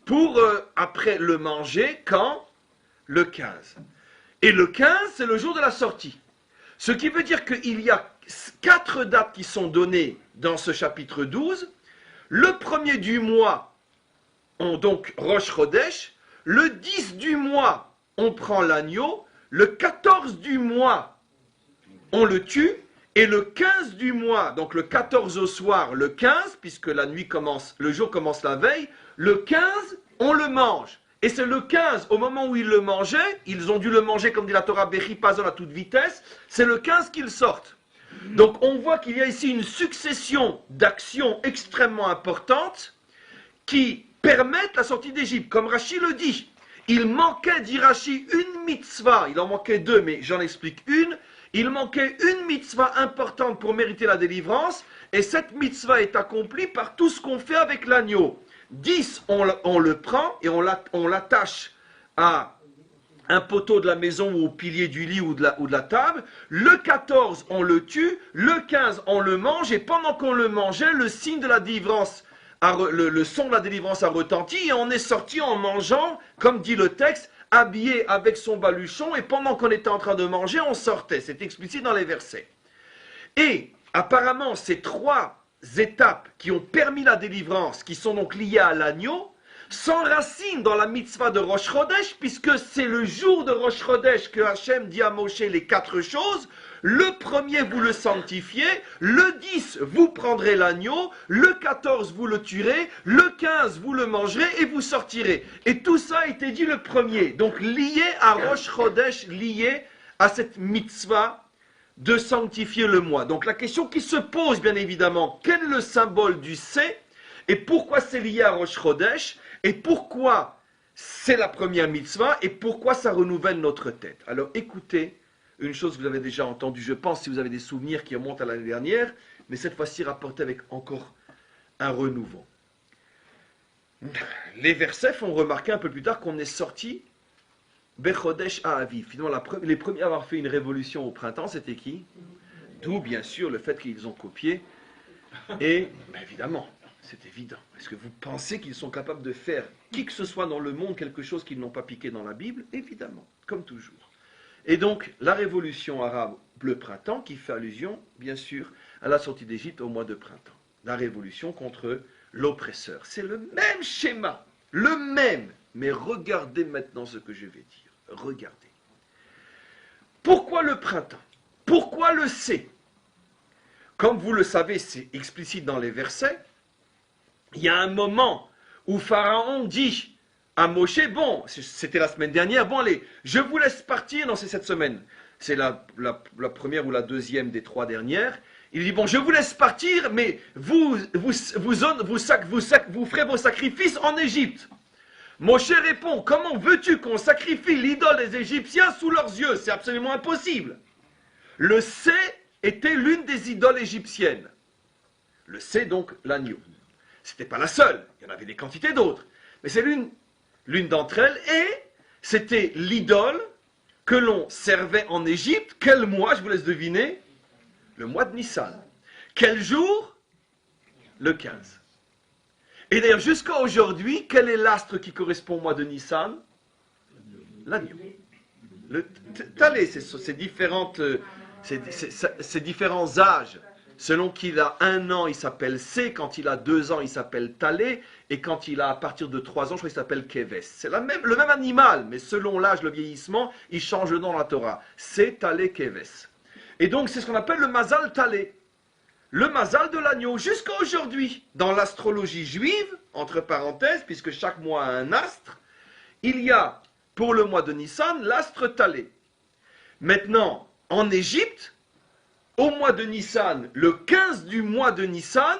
pour après le manger quand? Le 15. Et le 15, c'est le jour de la sortie. Ce qui veut dire qu'il y a 4 dates qui sont données dans ce chapitre 12. Le premier du mois, on donc Rosh Chodesh. Le 10 du mois, on prend l'agneau. Le 14 du mois, on le tue. Et le 15 du mois, donc le 14 au soir, le 15, puisque la nuit commence, le jour commence la veille, le 15, on le mange. Et c'est le 15, au moment où ils le mangeaient, ils ont dû le manger, comme dit la Torah, Bechipazon à toute vitesse, c'est le 15 qu'ils sortent. Donc on voit qu'il y a ici une succession d'actions extrêmement importantes qui permettent la sortie d'Égypte. Comme Rashi le dit, il manquait, dit Rashi, une mitzvah, il en manquait 2, mais j'en explique une. il manquait une mitzvah importante pour mériter la délivrance, et cette mitzvah est accomplie par tout ce qu'on fait avec l'agneau. 10, on le prend et on l'attache à un poteau de la maison ou au pilier du lit ou de la table. Le 14, on le tue. Le 15, on le mange. Et pendant qu'on le mangeait, le signe de la délivrance, le son de la délivrance a retenti. Et on est sorti en mangeant, comme dit le texte, habillé avec son baluchon. Et pendant qu'on était en train de manger, on sortait. C'est explicite dans les versets. Et apparemment, ces 3 étapes qui ont permis la délivrance, qui sont donc liées à l'agneau, s'enracinent dans la mitzvah de Rosh Chodesh, puisque c'est le jour de Rosh Chodesh que Hachem dit à Moshe les 4 choses. Le premier, vous le sanctifiez. Le 10, vous prendrez l'agneau. Le 14, vous le tuerez. Le 15, vous le mangerez et vous sortirez. Et tout ça a été dit le premier. Donc lié à Rosh Chodesh, lié à cette mitzvah de sanctifier le mois. Donc la question qui se pose, bien évidemment, quel est le symbole du C et pourquoi c'est lié à Rosh Chodesh et pourquoi c'est la première mitzvah et pourquoi ça renouvelle notre tête. Alors écoutez, une chose que vous avez déjà entendue, je pense, si vous avez des souvenirs qui remontent à l'année dernière, mais cette fois-ci rapportée avec encore un renouveau. Les versets font remarquer un peu plus tard qu'on est sorti Bechodesh à Aviv. Finalement, les premiers à avoir fait une révolution au printemps, c'était qui? D'où, bien sûr, le fait qu'ils ont copié. Et, évidemment, c'est évident. Est-ce que vous pensez qu'ils sont capables de faire qui que ce soit dans le monde quelque chose qu'ils n'ont pas piqué dans la Bible? Évidemment, comme toujours. Et donc, la révolution arabe, le printemps, qui fait allusion, bien sûr, à la sortie d'Égypte au mois de printemps. La révolution contre l'oppresseur. C'est le même schéma, le même. Mais regardez maintenant ce que je vais dire. Regardez. Pourquoi le printemps? Pourquoi le C? Comme vous le savez, c'est explicite dans les versets. Il y a un moment où Pharaon dit à Moshe, bon, c'était la semaine dernière, bon allez, je vous laisse partir, non c'est cette semaine, c'est la première ou la deuxième des 3 dernières. Il dit, bon, je vous laisse partir, mais vous ferez vos sacrifices en Égypte. Moshe répond, comment veux-tu qu'on sacrifie l'idole des Égyptiens sous leurs yeux? C'est absolument impossible. Le C était l'une des idoles égyptiennes. Le C, donc, l'agneau. Ce n'était pas la seule, il y en avait des quantités d'autres. Mais c'est l'une d'entre elles, et c'était l'idole que l'on servait en Égypte. Quel mois, je vous laisse deviner? Le mois de Nissan. Quel jour? Le 15. Et d'ailleurs, jusqu'à aujourd'hui, quel est l'astre qui correspond au mois de Nissan? L'agneau. Le Talé, c'est différents âges. Selon qu'il a 1 an, il s'appelle C. Quand il a 2 ans, il s'appelle Talé. Et quand il a à partir de 3 ans, je crois qu'il s'appelle Keves. C'est le même animal, mais selon l'âge, le vieillissement, il change le nom dans la Torah. C, Talé, Keves. Et donc, c'est ce qu'on appelle le Mazal Talé. Le Mazal de l'agneau, jusqu'à aujourd'hui. Dans l'astrologie juive, entre parenthèses, puisque chaque mois a un astre, il y a, pour le mois de Nissan, l'astre Talé. Maintenant, en Égypte, au mois de Nissan, le 15 du mois de Nissan,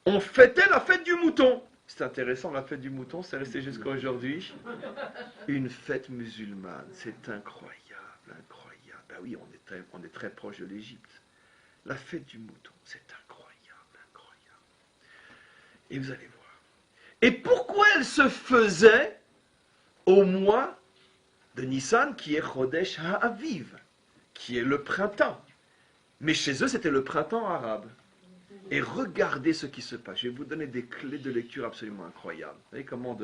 on fêtait la fête du mouton. C'est intéressant, la fête du mouton, c'est resté jusqu'à aujourd'hui. Une fête musulmane, c'est incroyable, incroyable. Ben oui, on est très proche de l'Égypte. La fête du mouton, c'est incroyable, incroyable. Et vous allez voir. Et pourquoi elle se faisait au mois de Nissan, qui est Chodesh HaAviv, qui est le printemps? Mais chez eux, c'était le printemps arabe. Et regardez ce qui se passe. Je vais vous donner des clés de lecture absolument incroyables. Vous voyez comment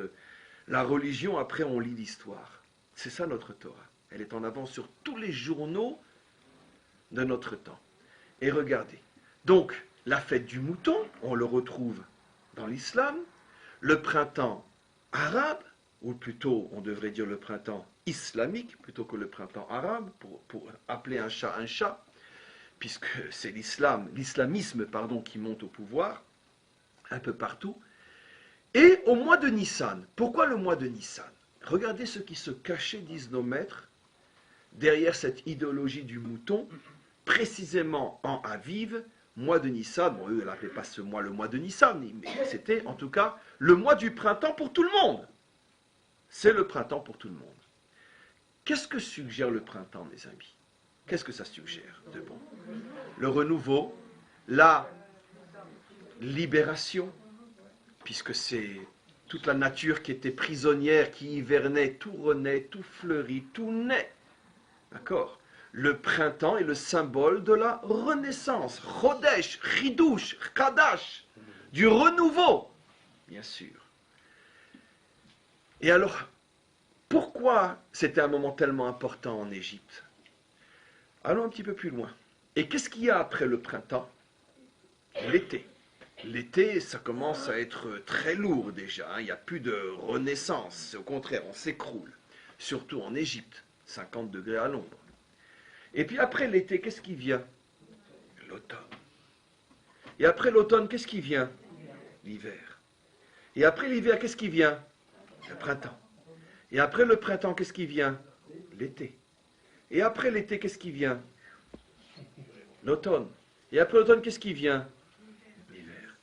la religion, après, on lit l'histoire. C'est ça notre Torah. Elle est en avance sur tous les journaux de notre temps. Et regardez. Donc, la fête du mouton, on le retrouve dans l'islam. Le printemps arabe, ou plutôt, on devrait dire le printemps islamique, plutôt que le printemps arabe, pour appeler un chat, puisque c'est l'islamisme, qui monte au pouvoir, un peu partout. Et au mois de Nissan. Pourquoi le mois de Nissan? Regardez ce qui se cachait, disent nos maîtres, derrière cette idéologie du mouton, précisément en Aviv, mois de Nissan. Bon, eux, ils n'appelaient pas ce mois le mois de Nissan, mais c'était en tout cas le mois du printemps pour tout le monde. C'est le printemps pour tout le monde. Qu'est-ce que suggère le printemps, mes amis? Qu'est-ce que ça suggère de bon? Le renouveau, la libération, puisque c'est toute la nature qui était prisonnière, qui hivernait, tout renaît, tout fleurit, tout naît. D'accord? Le printemps est le symbole de la renaissance. Chodesh, Chidouche, Chadash, du renouveau, bien sûr. Et alors, pourquoi c'était un moment tellement important en Égypte? Allons un petit peu plus loin. Et qu'est-ce qu'il y a après le printemps? L'été. L'été, ça commence à être très lourd déjà. Il n'y a plus de renaissance. Au contraire, on s'écroule. Surtout en Égypte, 50 degrés à l'ombre. Et puis après l'été, qu'est-ce qui vient? L'automne. Et après l'automne, qu'est-ce qui vient? L'hiver. Et après l'hiver, qu'est-ce qui vient? Le printemps. Et après le printemps, qu'est-ce qui vient? L'été. Et après l'été, qu'est-ce qui vient? L'automne. Et après l'automne, qu'est-ce qui vient? L'hiver.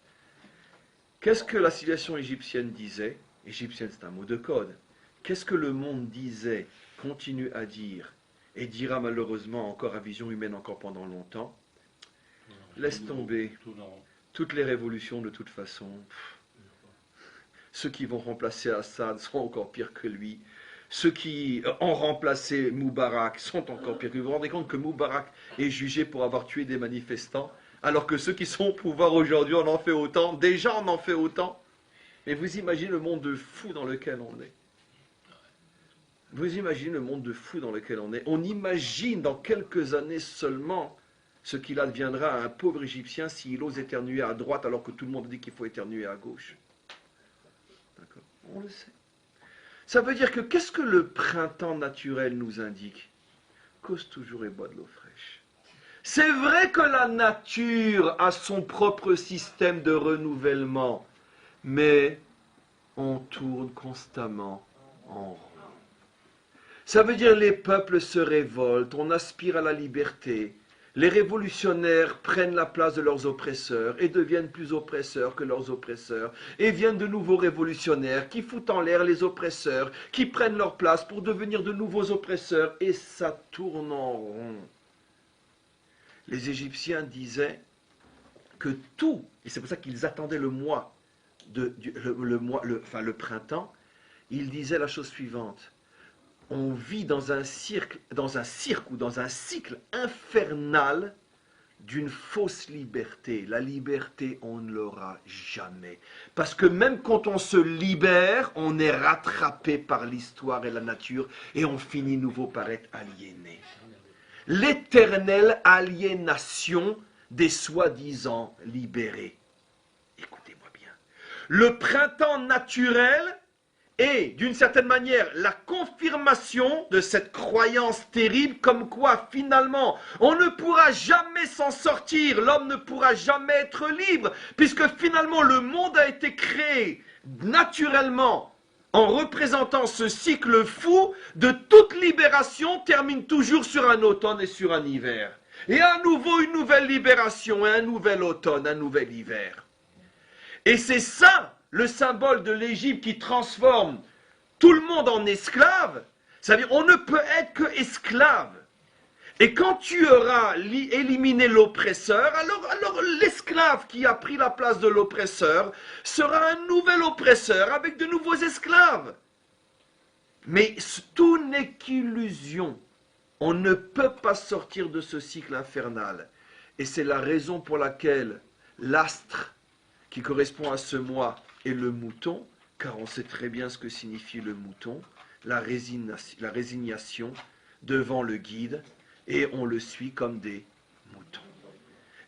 Qu'est-ce que la civilisation égyptienne disait? Égyptienne, c'est un mot de code. Qu'est-ce que le monde disait, continue à dire, et dira malheureusement encore à vision humaine encore pendant longtemps? Laisse tomber. Toutes les révolutions, de toute façon, ceux qui vont remplacer Assad sont encore pires que lui. Ceux qui ont remplacé Moubarak sont encore pires que lui. Vous vous rendez compte que Moubarak est jugé pour avoir tué des manifestants, alors que ceux qui sont au pouvoir aujourd'hui, on en fait autant. Déjà, on en fait autant. Mais vous imaginez le monde de fou dans lequel on est. Vous imaginez le monde de fou dans lequel on est. On imagine dans quelques années seulement ce qu'il adviendra à un pauvre Égyptien s'il ose éternuer à droite alors que tout le monde dit qu'il faut éternuer à gauche. D'accord? On le sait. Ça veut dire que qu'est-ce que le printemps naturel nous indique? Cause toujours et bois de l'eau fraîche. C'est vrai que la nature a son propre système de renouvellement, mais on tourne constamment en rond. Ça veut dire que les peuples se révoltent, on aspire à la liberté. Les révolutionnaires prennent la place de leurs oppresseurs et deviennent plus oppresseurs que leurs oppresseurs. Et viennent de nouveaux révolutionnaires qui foutent en l'air les oppresseurs, qui prennent leur place pour devenir de nouveaux oppresseurs. Et ça tourne en rond. Les Égyptiens disaient que tout, et c'est pour ça qu'ils attendaient le printemps, ils disaient la chose suivante. On vit dans un cirque ou dans un cycle infernal d'une fausse liberté. La liberté, on ne l'aura jamais. Parce que même quand on se libère, on est rattrapé par l'histoire et la nature et on finit nouveau par être aliéné. L'éternelle aliénation des soi-disant libérés. Écoutez-moi bien. Le printemps naturel est, d'une certaine manière, la confirmation de cette croyance terrible comme quoi, finalement, on ne pourra jamais s'en sortir, l'homme ne pourra jamais être libre, puisque finalement, le monde a été créé naturellement en représentant ce cycle fou de toute libération termine toujours sur un automne et sur un hiver. Et à nouveau, une nouvelle libération, et un nouvel automne, un nouvel hiver. Et c'est ça, le symbole de l'Égypte qui transforme tout le monde en esclave, c'est-à-dire on ne peut être que esclave. Et quand tu auras éliminé l'oppresseur, alors l'esclave qui a pris la place de l'oppresseur sera un nouvel oppresseur avec de nouveaux esclaves. Mais tout n'est qu'illusion. On ne peut pas sortir de ce cycle infernal. Et c'est la raison pour laquelle l'astre qui correspond à ce mois est le mouton, car on sait très bien ce que signifie le mouton, la résignation devant le guide, et on le suit comme des moutons.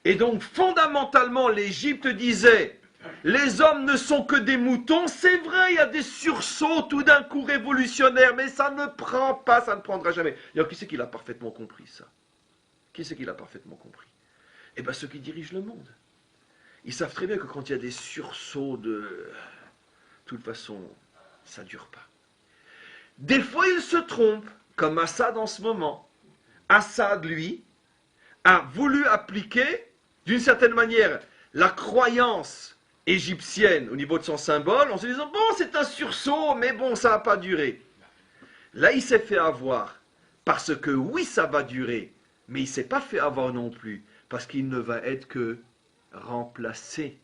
Et donc, fondamentalement, l'Égypte disait, les hommes ne sont que des moutons, c'est vrai, il y a des sursauts tout d'un coup révolutionnaires, mais ça ne prend pas, ça ne prendra jamais. D'ailleurs, qui c'est qui l'a parfaitement compris, ça? Qui c'est qui l'a parfaitement compris? Eh bien, ceux qui dirigent le monde. Ils savent très bien que quand il y a des sursauts de toute façon, ça ne dure pas. Des fois, ils se trompent, comme Assad en ce moment. Assad, lui, a voulu appliquer, d'une certaine manière, la croyance égyptienne au niveau de son symbole, en se disant, bon, c'est un sursaut, mais bon, ça ne va pas durer. Là, il s'est fait avoir, parce que oui, ça va durer, Mais il ne s'est pas fait avoir non plus, parce qu'il ne va être que remplacé.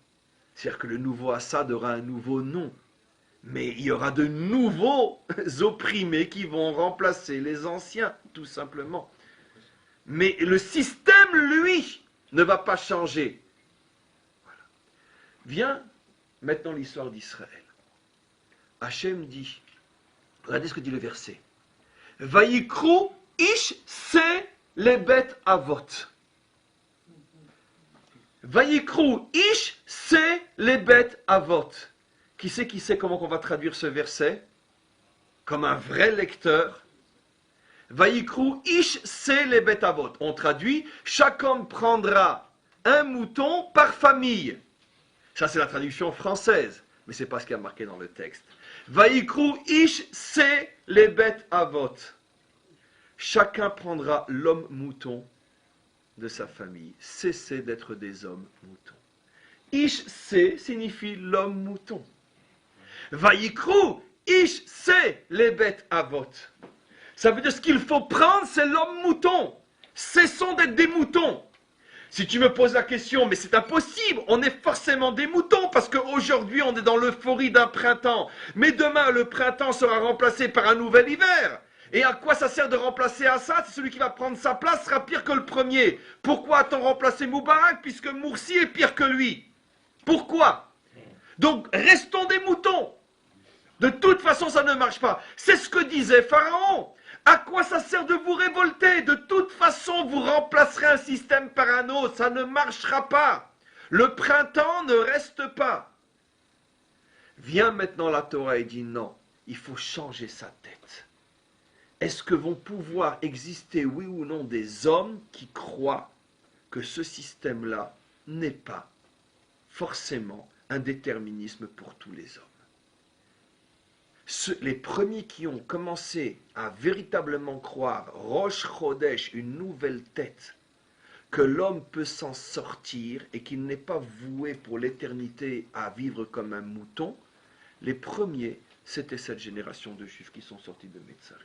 C'est-à-dire que le nouveau Assad aura un nouveau nom. Mais il y aura de nouveaux opprimés qui vont remplacer les anciens, tout simplement. Mais le système, lui, ne va pas changer. Voilà. Vient maintenant l'histoire d'Israël. Hachem dit, regardez ce que dit le verset. Vayikru ish se lebet avot. Vayikru ish se lebet avot. Qui sait comment on va traduire ce verset? Comme un vrai lecteur. Vayikru ish se lebet avot. On traduit, chaque homme prendra un mouton par famille. Ça c'est la traduction française, mais ce n'est pas ce qui a marqué dans le texte. Vayikru ish se lebet avot. Chacun prendra l'homme mouton de sa famille. Cessez d'être des hommes moutons. Ish se signifie l'homme mouton. Vayikru ish se lebet avot. Ça veut dire ce qu'il faut prendre, c'est l'homme mouton. Cessons d'être des moutons. Si tu me poses la question, mais c'est impossible, on est forcément des moutons parce qu'aujourd'hui on est dans l'euphorie d'un printemps. Mais demain le printemps sera remplacé par un nouvel hiver. Et à quoi ça sert de remplacer Assad? Celui qui va prendre sa place sera pire que le premier. Pourquoi a-t-on remplacé Moubarak puisque Morsi est pire que lui? Pourquoi? Donc restons des moutons. De toute façon ça ne marche pas. C'est ce que disait Pharaon. À quoi ça sert de vous révolter? De toute façon, vous remplacerez un système par un autre. Ça ne marchera pas. Le printemps ne reste pas. Vient maintenant la Torah et dit non, il faut changer sa tête. Est-ce que vont pouvoir exister, oui ou non, des hommes qui croient que ce système-là n'est pas forcément un déterminisme pour tous les hommes? Les premiers qui ont commencé à véritablement croire, Rosh Chodesh, une nouvelle tête, que l'homme peut s'en sortir et qu'il n'est pas voué pour l'éternité à vivre comme un mouton, les premiers, c'était cette génération de juifs qui sont sortis de Metzarim.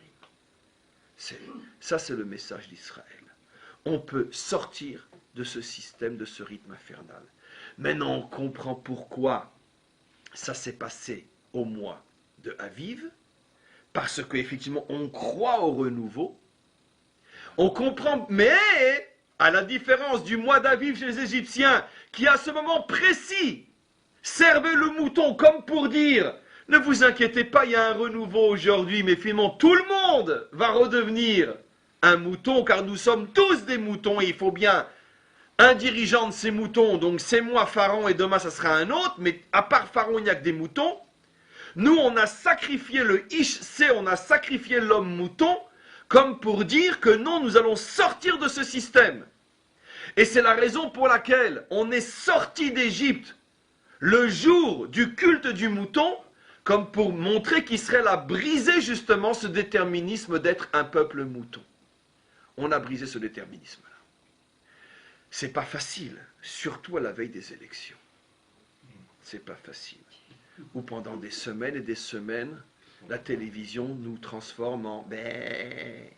Ça, c'est le message d'Israël. On peut sortir de ce système, de ce rythme infernal. Maintenant, on comprend pourquoi ça s'est passé au mois de Aviv, parce qu'effectivement on croit au renouveau, on comprend, mais à la différence du mois d'Aviv chez les Égyptiens, qui à ce moment précis servait le mouton comme pour dire, ne vous inquiétez pas, il y a un renouveau aujourd'hui, mais finalement tout le monde va redevenir un mouton, car nous sommes tous des moutons, et il faut bien un dirigeant de ces moutons, donc c'est moi Pharaon, et demain ça sera un autre, mais à part Pharaon, il n'y a que des moutons. Nous, on a sacrifié le Ish-Se, on a sacrifié l'homme mouton, comme pour dire que non, nous allons sortir de ce système. Et c'est la raison pour laquelle on est sorti d'Égypte le jour du culte du mouton, comme pour montrer qu'Israël a brisé justement ce déterminisme d'être un peuple mouton. On a brisé ce déterminisme-là. C'est pas facile, surtout à la veille des élections. C'est pas facile. Où pendant des semaines et des semaines, la télévision nous transforme en « mais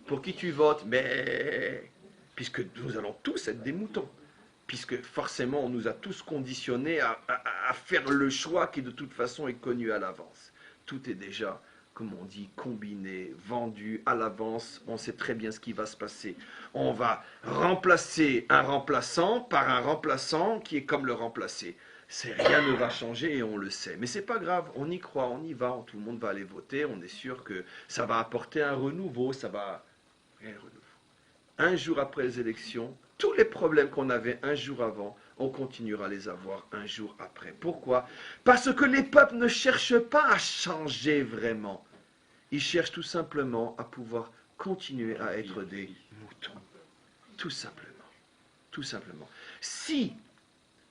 pour qui tu votes? Mais puisque nous allons tous être des moutons, puisque forcément on nous a tous conditionnés à faire le choix qui de toute façon est connu à l'avance. Tout est déjà, comme on dit, combiné, vendu à l'avance, on sait très bien ce qui va se passer. On va remplacer un remplaçant par un remplaçant qui est comme le remplacé. Rien ne va changer et on le sait. Mais c'est pas grave, on y croit, on y va, tout le monde va aller voter, on est sûr que ça va apporter un renouveau, ça va... Un renouveau. Un jour après les élections, tous les problèmes qu'on avait un jour avant, on continuera à les avoir un jour après. Pourquoi? Parce que les peuples ne cherchent pas à changer vraiment. Ils cherchent tout simplement à pouvoir continuer à être des moutons. Tout simplement. Tout simplement. Si...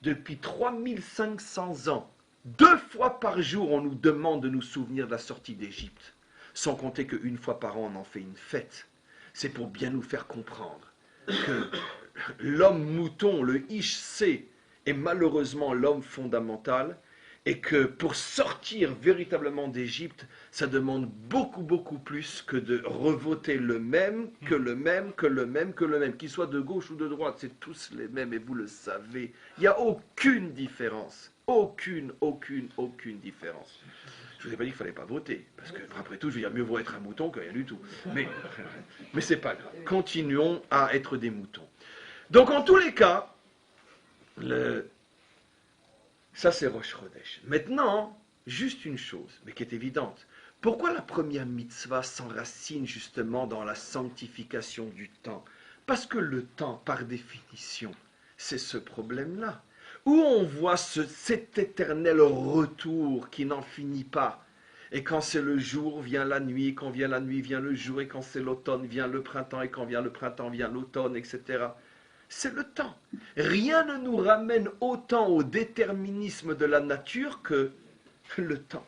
Depuis 3500 ans, 2 fois par jour, on nous demande de nous souvenir de la sortie d'Égypte, sans compter qu'une fois par an, on en fait une fête. C'est pour bien nous faire comprendre que l'homme mouton, le Ish-Se, est malheureusement l'homme fondamental, et que pour sortir véritablement d'Égypte, ça demande beaucoup, beaucoup plus que de revoter le même, que le même, que le même, que le même. Qu'il soit de gauche ou de droite, c'est tous les mêmes et vous le savez. Il n'y a aucune différence. Aucune différence. Je ne vous ai pas dit qu'il ne fallait pas voter, parce que après tout, je veux dire, mieux vaut être un mouton que rien du tout. Mais c'est pas grave. Continuons à être des moutons. Donc en tous les cas, ça c'est Rosh Chodesh. Maintenant, juste une chose, mais qui est évidente. Pourquoi la première mitzvah s'enracine justement dans la sanctification du temps? Parce que le temps, par définition, c'est ce problème-là. Où on voit cet éternel retour qui n'en finit pas. Et quand c'est le jour, vient la nuit, quand vient la nuit, vient le jour, et quand c'est l'automne, vient le printemps, et quand vient le printemps, vient l'automne, etc. C'est le temps. Rien ne nous ramène autant au déterminisme de la nature que le temps.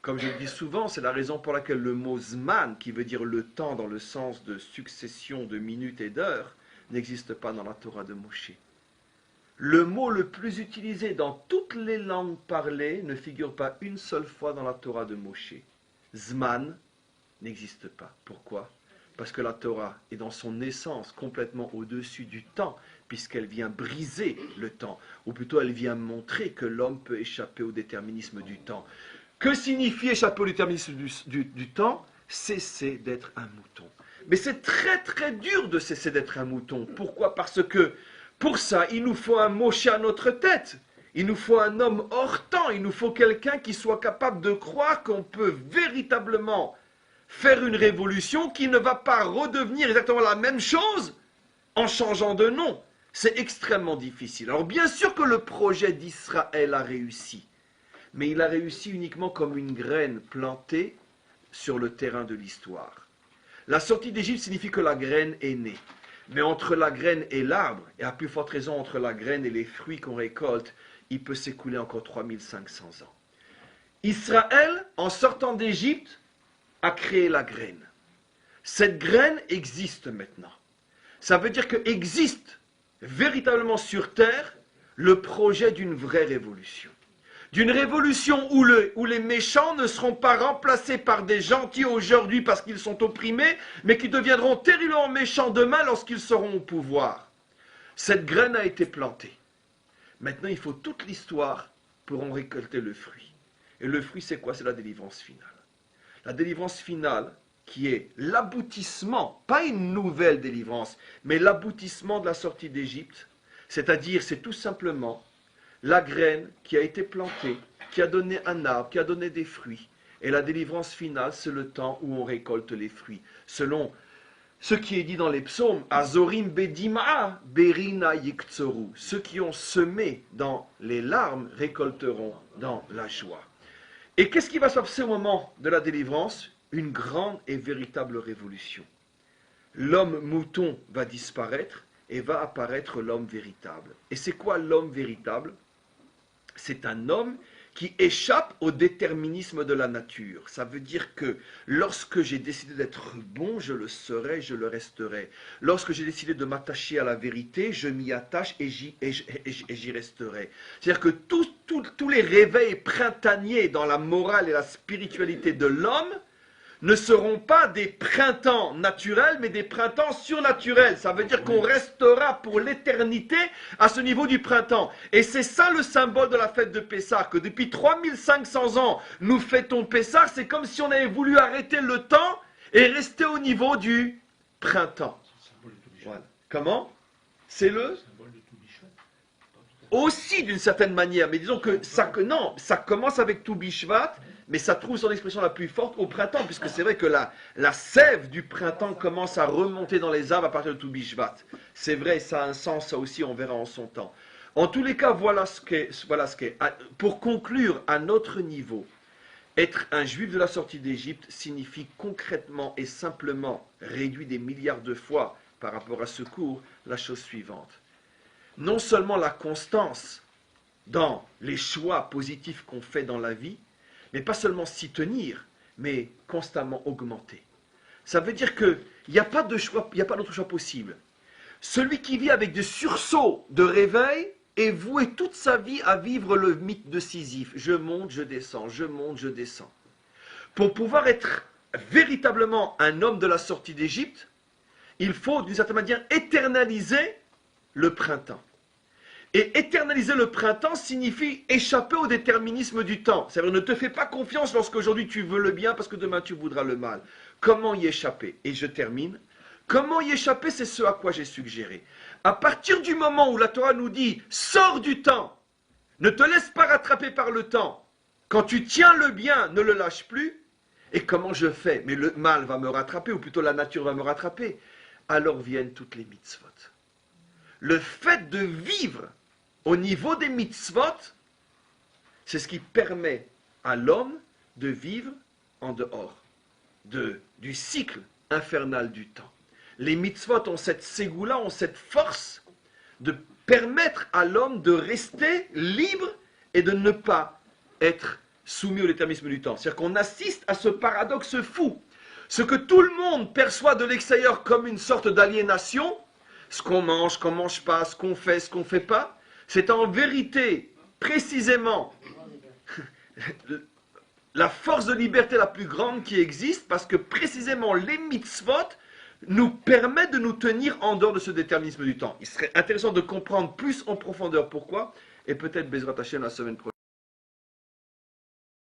Comme je le dis souvent, c'est la raison pour laquelle le mot zman, qui veut dire le temps dans le sens de succession de minutes et d'heures, n'existe pas dans la Torah de Moshe. Le mot le plus utilisé dans toutes les langues parlées ne figure pas une seule fois dans la Torah de Moshe. Zman n'existe pas. Pourquoi? Parce que la Torah est dans son essence complètement au-dessus du temps, puisqu'elle vient briser le temps, ou plutôt elle vient montrer que l'homme peut échapper au déterminisme du temps. Que signifie échapper au déterminisme du temps? Cesser d'être un mouton. Mais c'est très très dur de cesser d'être un mouton. Pourquoi? Parce que pour ça, il nous faut un Moshe à notre tête. Il nous faut un homme hors temps. Il nous faut quelqu'un qui soit capable de croire qu'on peut véritablement faire une révolution qui ne va pas redevenir exactement la même chose en changeant de nom. C'est extrêmement difficile. Alors bien sûr que le projet d'Israël a réussi. Mais il a réussi uniquement comme une graine plantée sur le terrain de l'histoire. La sortie d'Égypte signifie que la graine est née. Mais entre la graine et l'arbre, et à plus forte raison entre la graine et les fruits qu'on récolte, il peut s'écouler encore 3500 ans. Israël, en sortant d'Égypte, a créé la graine. Cette graine existe maintenant. Ça veut dire qu'existe véritablement sur Terre le projet d'une vraie révolution. D'une révolution où les méchants ne seront pas remplacés par des gentils aujourd'hui parce qu'ils sont opprimés, mais qui deviendront terriblement méchants demain lorsqu'ils seront au pouvoir. Cette graine a été plantée. Maintenant, il faut toute l'histoire pour en récolter le fruit. Et le fruit, c'est quoi? C'est la délivrance finale. La délivrance finale, qui est l'aboutissement, pas une nouvelle délivrance, mais l'aboutissement de la sortie d'Égypte, c'est-à-dire, c'est tout simplement la graine qui a été plantée, qui a donné un arbre, qui a donné des fruits. Et la délivrance finale, c'est le temps où on récolte les fruits. Selon ce qui est dit dans les psaumes, Azorim bedima berina yiktsoru. Ceux qui ont semé dans les larmes récolteront dans la joie. Et qu'est-ce qui va se passer au moment de la délivrance? Une grande et véritable révolution. L'homme mouton va disparaître et va apparaître l'homme véritable. Et c'est quoi l'homme véritable? C'est un homme qui échappe au déterminisme de la nature. Ça veut dire que lorsque j'ai décidé d'être bon, je le serai, je le resterai. Lorsque j'ai décidé de m'attacher à la vérité, je m'y attache et j'y resterai. C'est-à-dire que tous les réveils printaniers dans la morale et la spiritualité de l'homme ne seront pas des printemps naturels, mais des printemps surnaturels. Ça veut dire qu'on restera pour l'éternité à ce niveau du printemps. Et c'est ça le symbole de la fête de Pessah, que depuis 3500 ans, nous fêtons Pessah. C'est comme si on avait voulu arrêter le temps et rester au niveau du printemps. Voilà. Comment? C'est le aussi d'une certaine manière, mais disons que ça commence avec Tou Bishvat, mais ça trouve son expression la plus forte au printemps, puisque c'est vrai que la sève du printemps commence à remonter dans les arbres à partir de Tou Bishvat. C'est vrai, ça a un sens, ça aussi on verra en son temps. En tous les cas, voilà ce qu'est. Pour conclure, à notre niveau, être un juif de la sortie d'Égypte signifie concrètement et simplement, réduit des milliards de fois par rapport à ce cours, la chose suivante. Non seulement la constance dans les choix positifs qu'on fait dans la vie, mais pas seulement s'y tenir, mais constamment augmenter. Ça veut dire qu'il n'y a pas de choix, il n'y a pas d'autre choix possible. Celui qui vit avec des sursauts de réveil et voué toute sa vie à vivre le mythe de Sisyphe. Je monte, je descends, je monte, je descends. Pour pouvoir être véritablement un homme de la sortie d'Égypte, il faut d'une certaine manière éternaliser le printemps. Et éternaliser le printemps signifie échapper au déterminisme du temps. C'est-à-dire ne te fais pas confiance lorsqu'aujourd'hui tu veux le bien parce que demain tu voudras le mal. Comment y échapper? Et je termine. Comment y échapper, c'est ce à quoi j'ai suggéré. À partir du moment où la Torah nous dit « Sors du temps, ne te laisse pas rattraper par le temps. Quand tu tiens le bien, ne le lâche plus. » Et comment je fais? Mais le mal va me rattraper, ou plutôt la nature va me rattraper. Alors viennent toutes les mitzvot. Le fait de vivre au niveau des mitzvot, c'est ce qui permet à l'homme de vivre en dehors du cycle infernal du temps. Les mitzvot ont cette ségoula, ont cette force de permettre à l'homme de rester libre et de ne pas être soumis au déterminisme du temps. C'est-à-dire qu'on assiste à ce paradoxe fou. Ce que tout le monde perçoit de l'extérieur comme une sorte d'aliénation, ce qu'on mange pas, ce qu'on fait pas, c'est en vérité précisément la force de liberté la plus grande qui existe, parce que précisément les mitzvot nous permettent de nous tenir en dehors de ce déterminisme du temps. Il serait intéressant de comprendre plus en profondeur pourquoi, et peut-être Bezrat Hashem la semaine prochaine.